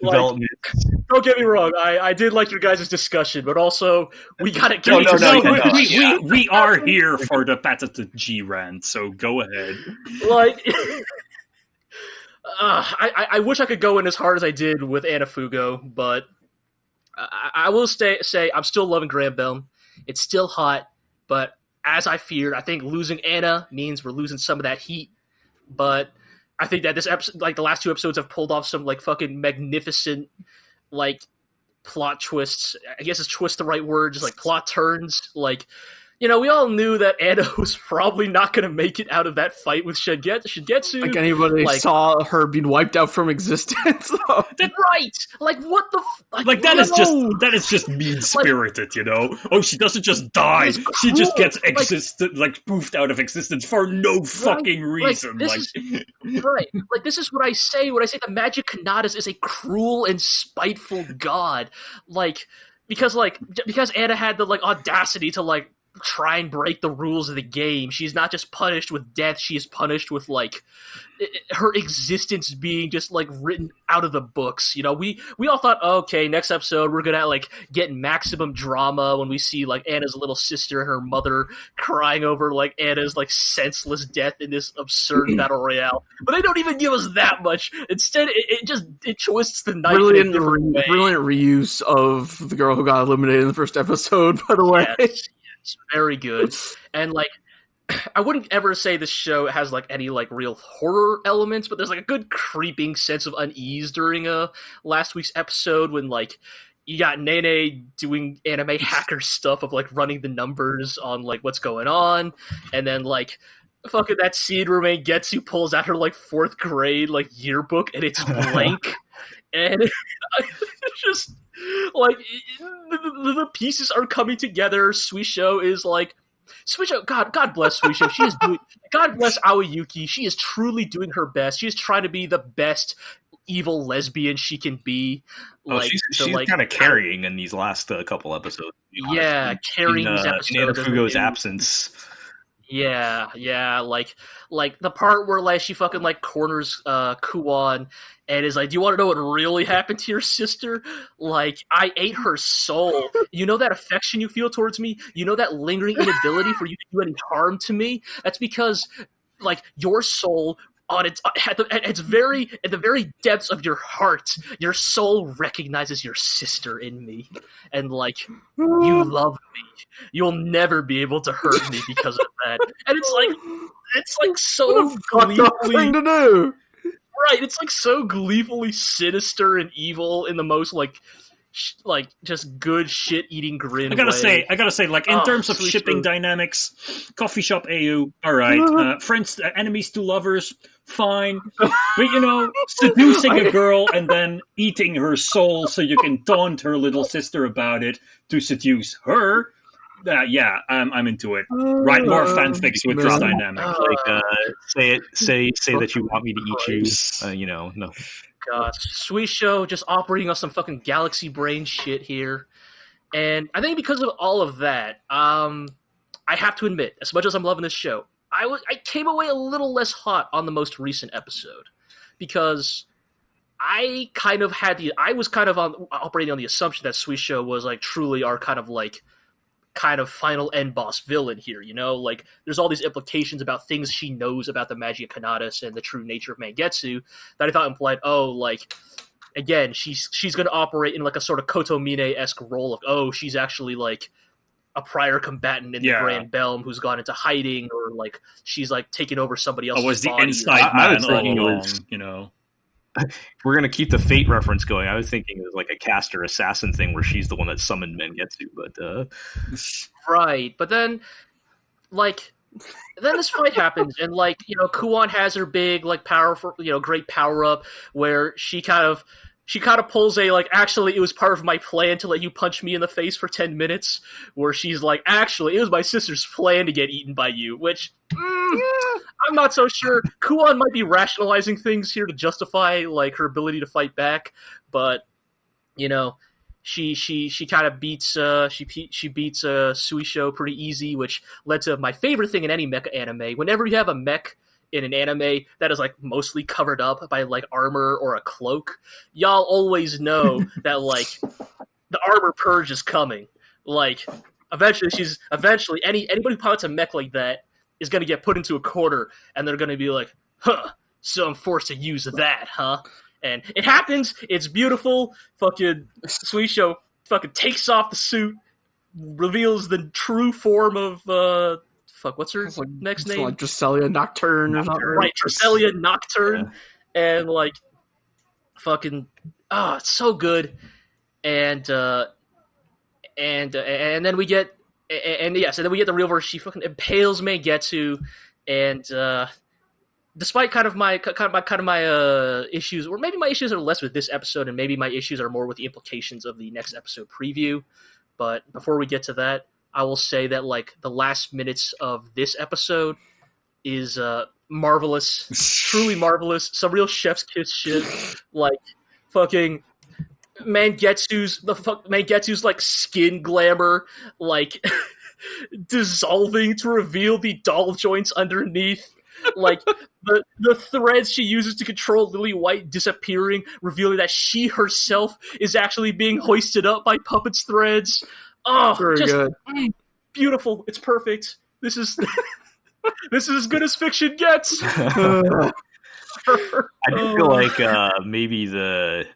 development. Don't get me wrong, I did like your guys' discussion, but also we got to get we are here for the patented G rant, so go ahead. Like, I wish I could go in as hard as I did with Anafugo, but I will say I'm still loving Granbelm. It's still hot, but as I feared, I think losing Anna means we're losing some of that heat. But I think that this episode, like the last two episodes, have pulled off some like fucking magnificent, like plot twists. I guess is twist the right word? Just like plot turns. Like, you know, we all knew that Anna was probably not going to make it out of that fight with Shigetsu. Like anybody saw her being wiped out from existence. Right? Like what the? Like that is just mean spirited, you know. Oh, she doesn't just die; she just gets poofed out of existence for no fucking reason. Right? Like this is what I say when I say the Magic Kanadas is a cruel and spiteful god. Like because Anna had the audacity to try and break the rules of the game. She's not just punished with death, she is punished with her existence being just written out of the books. You know, we all thought, okay, next episode we're gonna get maximum drama when we see Anna's little sister and her mother crying over Anna's senseless death in this absurd battle royale. But they don't even give us that much. Instead, it twists the knife. Brilliant reuse of the girl who got eliminated in the first episode, by the way. Yes. It's very good. And I wouldn't ever say this show has any real horror elements, but there's a good creeping sense of unease during last week's episode when you got Nene doing anime hacker stuff of running the numbers on what's going on, and then fucking that scene where Getsu pulls out her 4th grade yearbook and it's blank. And it's just the pieces are coming together. Suisho is Suisho. God bless Suisho. She is doing. God bless Aoyuki. She is truly doing her best. She is trying to be the best evil lesbian she can be. She's kind of carrying in these last couple episodes. Yeah, carrying these episodes. In Fugo's absence. Yeah, the part where she fucking corners Kuon and is do you want to know what really happened to your sister? I ate her soul. You know that affection you feel towards me? You know that lingering inability for you to do any harm to me? That's because your soul at the very depths of your heart, your soul recognizes your sister in me, and you love me. You'll never be able to hurt me because of that. And it's so gleefully thing to do. Right, it's so gleefully sinister and evil in the most just good shit eating grin. I gotta say, in terms of shipping dynamics, Coffee Shop AU, alright. Friends, enemies to lovers, fine. But seducing a girl and then eating her soul so you can taunt her little sister about it to seduce her. I'm into it. Write more fanfics with this dynamic. Say that you want me to eat you. No. Gosh, Suisho just operating on some fucking galaxy brain shit here. And I think because of all of that, I have to admit, as much as I'm loving this show, I came away a little less hot on the most recent episode. Because I was operating on the assumption that Suisho was truly our kind of final end boss villain here, there's all these implications about things she knows about the Magic Kanadas and the true nature of Mangetsu that I thought implied, again, she's going to operate in a sort of Kotomine-esque role of, she's actually a prior combatant in the Granbelm who's gone into hiding, or she's taking over somebody else's was the body. inside man all along, We're going to keep the Fate reference going. I was thinking it was a caster assassin thing where she's the one that summoned Mangetsu, but right. But then this fight happens, and Kuon has her big powerful, great power up where she kind of pulls actually it was part of my plan to let you punch me in the face for 10 minutes, where she's actually it was my sister's plan to get eaten by you, which I'm not so sure. Kuon might be rationalizing things here to justify her ability to fight back, but she kind of beats she beats Suisho pretty easy, which led to my favorite thing in any mecha anime. Whenever you have a mech in an anime that is mostly covered up by armor or a cloak, y'all always know that the armor purge is coming. Eventually anybody who pilots a mech like that is going to get put into a corner, and they're going to be so I'm forced to use that, huh? And it happens. It's beautiful. Fucking Suisho fucking takes off the suit, reveals the true form of what's her next name? Drusilla Nocturne or something. Right, Drusilla Nocturne. Yeah. And fucking it's so good. and then we get so then we get the real version. She fucking impales Mangetsu, and despite kind of my issues, or maybe my issues are less with this episode, and maybe my issues are more with the implications of the next episode preview. But before we get to that, I will say that like the last minutes of this episode is marvelous, truly marvelous. Some real chef's kiss shit, like fucking Mangetsu's like skin glamour, like dissolving to reveal the doll joints underneath. Like the threads she uses to control Lily White disappearing, revealing that she herself is actually being hoisted up by Puppet's threads. Oh, Very just good. Beautiful. It's perfect. This is this is as good as fiction gets. I do feel like maybe the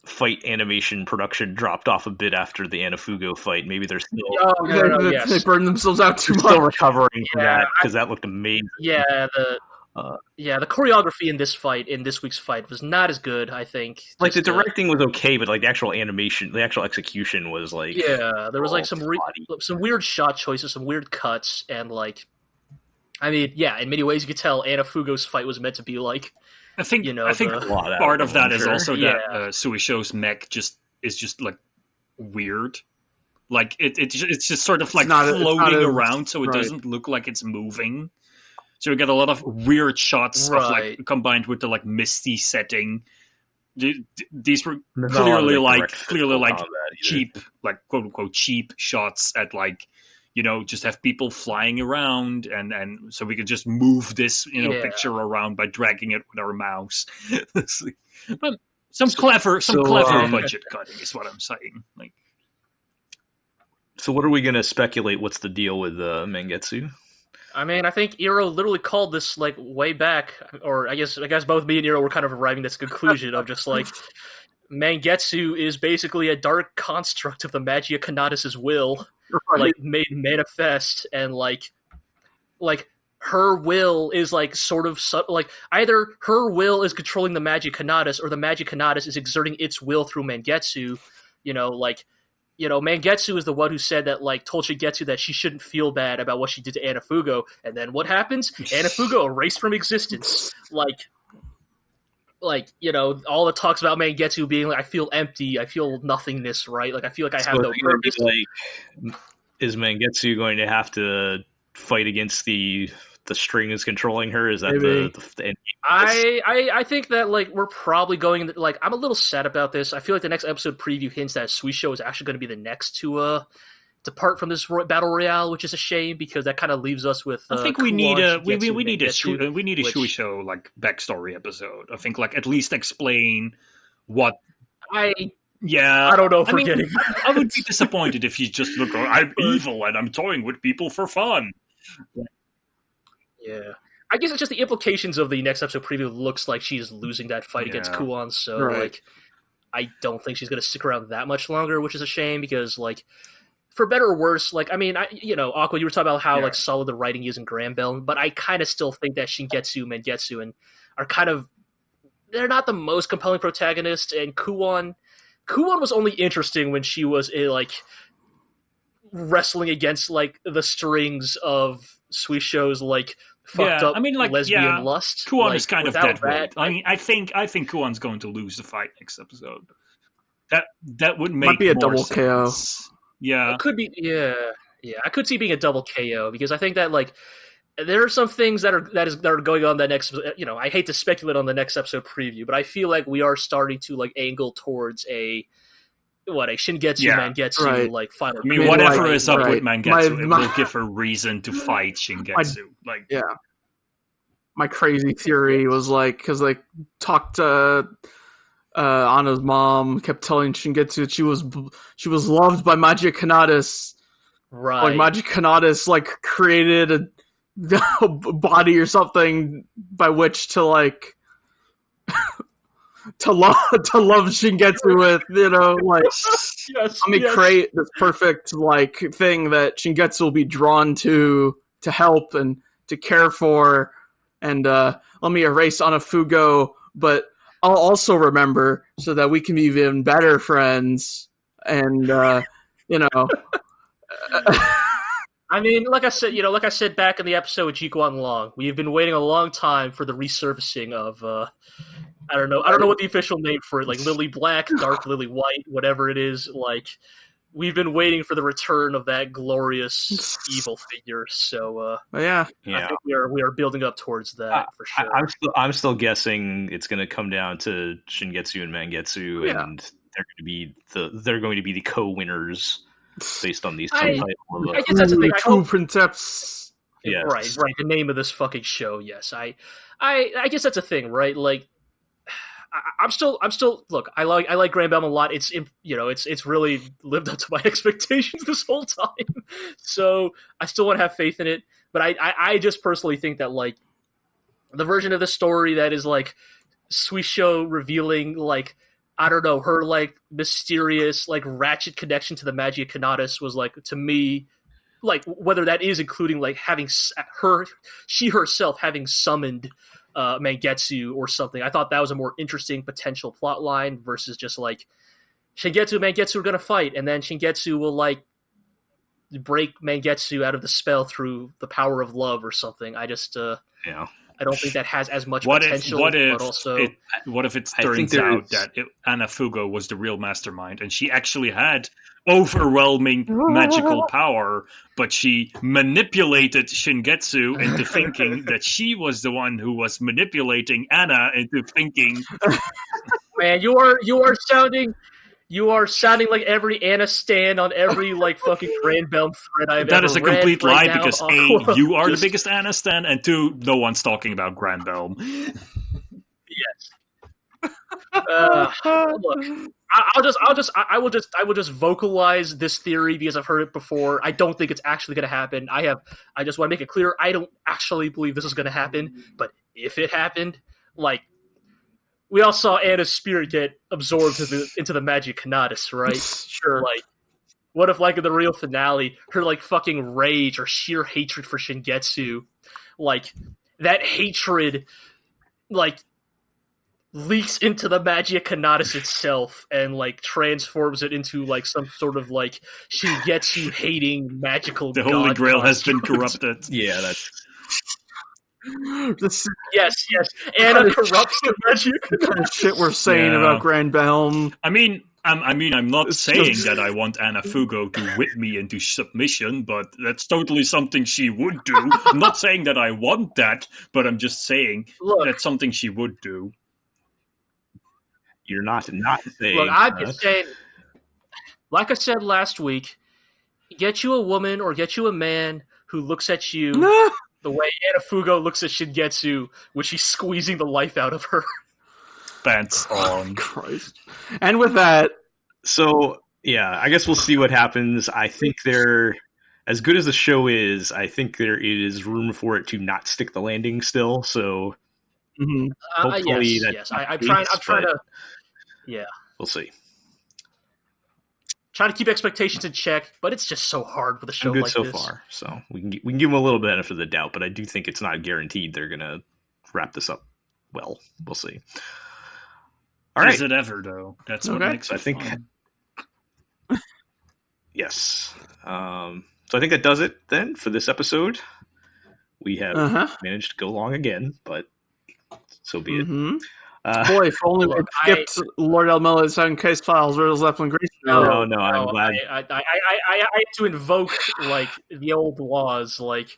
fight animation production dropped off a bit after the Anafugo fight. Maybe they're still They burned themselves out too much. still recovering from that because that looked amazing. Yeah, the choreography in this week's fight was not as good, I think. Like the directing was okay, but like the actual animation, the actual execution was like there was like some weird shot choices, some weird cuts, and like, I mean, in many ways you could tell Anafugo's fight was meant to be like. I think part of that is also that Suisho's mech is just like weird. Like it's just sort of like floating around, so it doesn't look like it's moving. So we get a lot of weird shots of like combined with the like misty setting. These were clearly like cheap, like quote unquote cheap shots at like, you know, just have people flying around and so we could just move this, you know, picture around by dragging it with our mouse. But some clever budget cutting is what I'm saying. Like, so what are we going to speculate? What's the deal with Mangetsu? I mean, I think Iro literally called this like way back, or I guess both me and Iro were kind of arriving at this conclusion of just like Mangetsu is basically a dark construct of the Magia Canatus' will, like made manifest, and like her will is like sort of like either her will is controlling the Magia Canatus, or the Magia Canatus is exerting its will through Mangetsu. Mangetsu is the one who said that, like, told Shigetsu that she shouldn't feel bad about what she did to Anafugo, and then what happens? Anafugo erased from existence. All the talks about Mangetsu being like, I feel empty, I feel nothingness, right? Like, I feel like I have no purpose. Like, is Mangetsu going to have to fight against the string is controlling her? Is that the I think that like we're probably going like I'm a little sad about this. I feel like the next episode preview hints that Suisho is actually going to be the next to depart from this battle royale, which is a shame because that kind of leaves us with. I think we need a Suisho like backstory episode. I think like at least explain what I don't know if we're getting. I would be disappointed if you just look. I'm evil and I'm toying with people for fun. Yeah, I guess it's just the implications of the next episode preview looks like she's losing that fight against Kuon, so like I don't think she's going to stick around that much longer, which is a shame because like for better or worse, like I mean, Aqua, you were talking about how like solid the writing is in Granbelm, but I kind of still think that Shingetsu, Mangetsu, and are kind of they're not the most compelling protagonist, and Kuon was only interesting when she was wrestling against like the strings of Suisho's like fucked up lesbian lust. Kuon is kind of dead weight. I mean, I think Kuon's going to lose the fight next episode. That would make might be a more double sense. KO. Yeah, it could be. Yeah. I could see being a double KO because I think that like there are some things that are going on that next. I hate to speculate on the next episode preview, but I feel like we are starting to like angle towards a Shingetsu Mangetsu like final. I mean, whatever is up with Mangetsu, it will give her reason to fight Shingetsu. My crazy theory was like because they talked to Anna's mom, kept telling Shingetsu that she was loved by Magia Canatus. Right, like Magia Canatus like created a body or something by which to like. to love Shingetsu with, create this perfect like thing that Shingetsu will be drawn to help and to care for, and let me erase Anafugo, but I'll also remember so that we can be even better friends. And you know, I mean, like I said back in the episode with Jiguan Long, we've been waiting a long time for the resurfacing of I don't know what the official name for it, like Lily Black, Dark Lily White, whatever it is. Like, we've been waiting for the return of that glorious evil figure. So yeah. I think we are building up towards that for sure. I'm still guessing it's going to come down to Shingetsu and Mangetsu, and they're going to be the co-winners based on these subtitles. I guess that's the thing. True Princeps. Yes. Right. The name of this fucking show. Yes, I guess that's a thing, right? Like, I'm still. Look, I like Granbelm a lot. It's really lived up to my expectations this whole time. So I still want to have faith in it. But I just personally think that, like, the version of the story that is like Suisho revealing, like, I don't know, her, like, mysterious, like, ratchet connection to the Magia Canatus was, like, to me, like, whether that is including, like, having she herself having summoned Mangetsu or something. I thought that was a more interesting potential plot line versus just, like, Shingetsu and Mangetsu are going to fight, and then Shingetsu will, like, break Mangetsu out of the spell through the power of love or something. I just, I don't think that has as much potential. What if it turns out that Anna Fugo was the real mastermind and she actually had overwhelming magical power, but she manipulated Shingetsu into thinking that she was the one who was manipulating Anna into thinking. Man, you are sounding like every Anna stan on every, like, fucking Granbelm thread I've ever read. That is a complete lie, now, because A, you are the biggest Anna stan, and 2, no one's talking about Granbelm. Yes. Look, I will just vocalize this theory because I've heard it before. I don't think it's actually going to happen. I just want to make it clear, I don't actually believe this is going to happen. But if it happened, like, we all saw Anna's spirit get absorbed into the Magic Canatus, right? Sure. Like, what if, like, in the real finale, her, like, fucking rage or sheer hatred for Shingetsu, like, that hatred, like, leaks into the Magia Canatus itself and, like, transforms it into, like, some sort of, like, Shingetsu hating magical The Holy Grail has been corrupted. Yeah, that's... Yes. Anna corrupts the Magia Canatus. Shit we're saying about Granbelm. I mean, I'm not saying that I want Anna Fugo to whip me into submission, but that's totally something she would do. I'm not saying that I want that, but I'm just saying that's something she would do. You're not saying. Look, I'm just saying, like I said last week, get you a woman or get you a man who looks at you the way Anna Fugo looks at Shingetsu when she's squeezing the life out of her. Pants on. Christ. And with that... So, yeah, I guess we'll see what happens. I think as good as the show is, I think there is room for it to not stick the landing still, so... Hopefully yes. I'm trying to... Yeah. We'll see. Trying to keep expectations in check, but it's just so hard with a show like this. Good so far, so we can give them a little benefit of the doubt, but I do think it's not guaranteed they're going to wrap this up well. We'll see. All right. Is it ever, though? That's what makes it fun. Yes. So I think that does it then for this episode. We have managed to go long again, but so be it. Boy, if only we skipped Lord El-Melloi 7 case files, Riddle Zeppelin Grease. No, I'm glad. I had to invoke, like, the old laws. Like,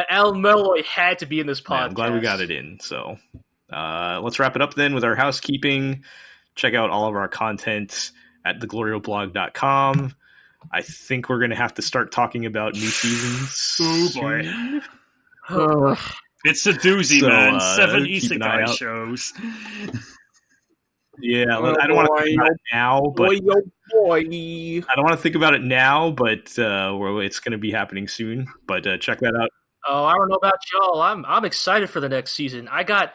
El-Melloi had to be in this podcast. Yeah, I'm glad we got it in. So let's wrap it up then with our housekeeping. Check out all of our content at theglorioblog.com. I think we're going to have to start talking about new seasons. Oh, boy. It's a doozy, man. 7 isekai shows. Yeah, I don't want to think about it now, but I don't want to think about it now, but it's going to be happening soon. But check that out. Oh, I don't know about y'all. I'm excited for the next season. I got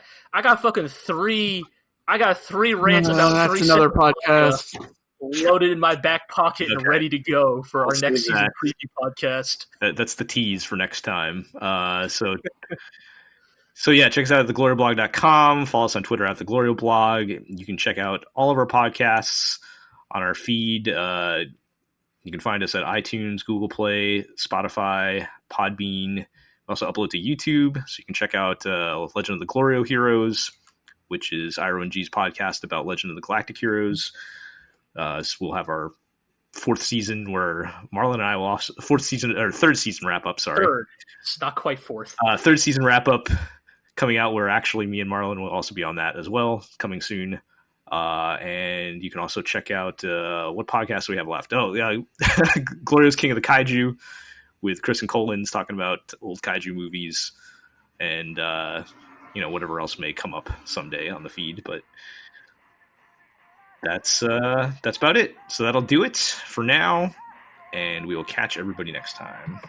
fucking three. I got 3 rants about 3. That's another podcast. Loaded in my back pocket and ready to go for our next season preview podcast. That's the tease for next time. So So yeah, check us out at theglorioblog.com. Follow us on Twitter at theglorioblog. You can check out all of our podcasts on our feed. You can find us at iTunes, Google Play, Spotify, Podbean. We also upload to YouTube, so you can check out Legend of the GLORIO Heroes, which is Iro and G's podcast about Legend of the Galactic Heroes. So we'll have our fourth season where Marlon and I will also third season wrap up. Sorry, Third. It's not quite fourth. Third season wrap up coming out, where actually me and Marlon will also be on that as well, coming soon. And you can also check out what podcasts we have left. Oh, yeah, Glorio's King of the Kaiju with Chris and Collins talking about old kaiju movies and whatever else may come up someday on the feed. But that's about it. So that'll do it for now, and we will catch everybody next time.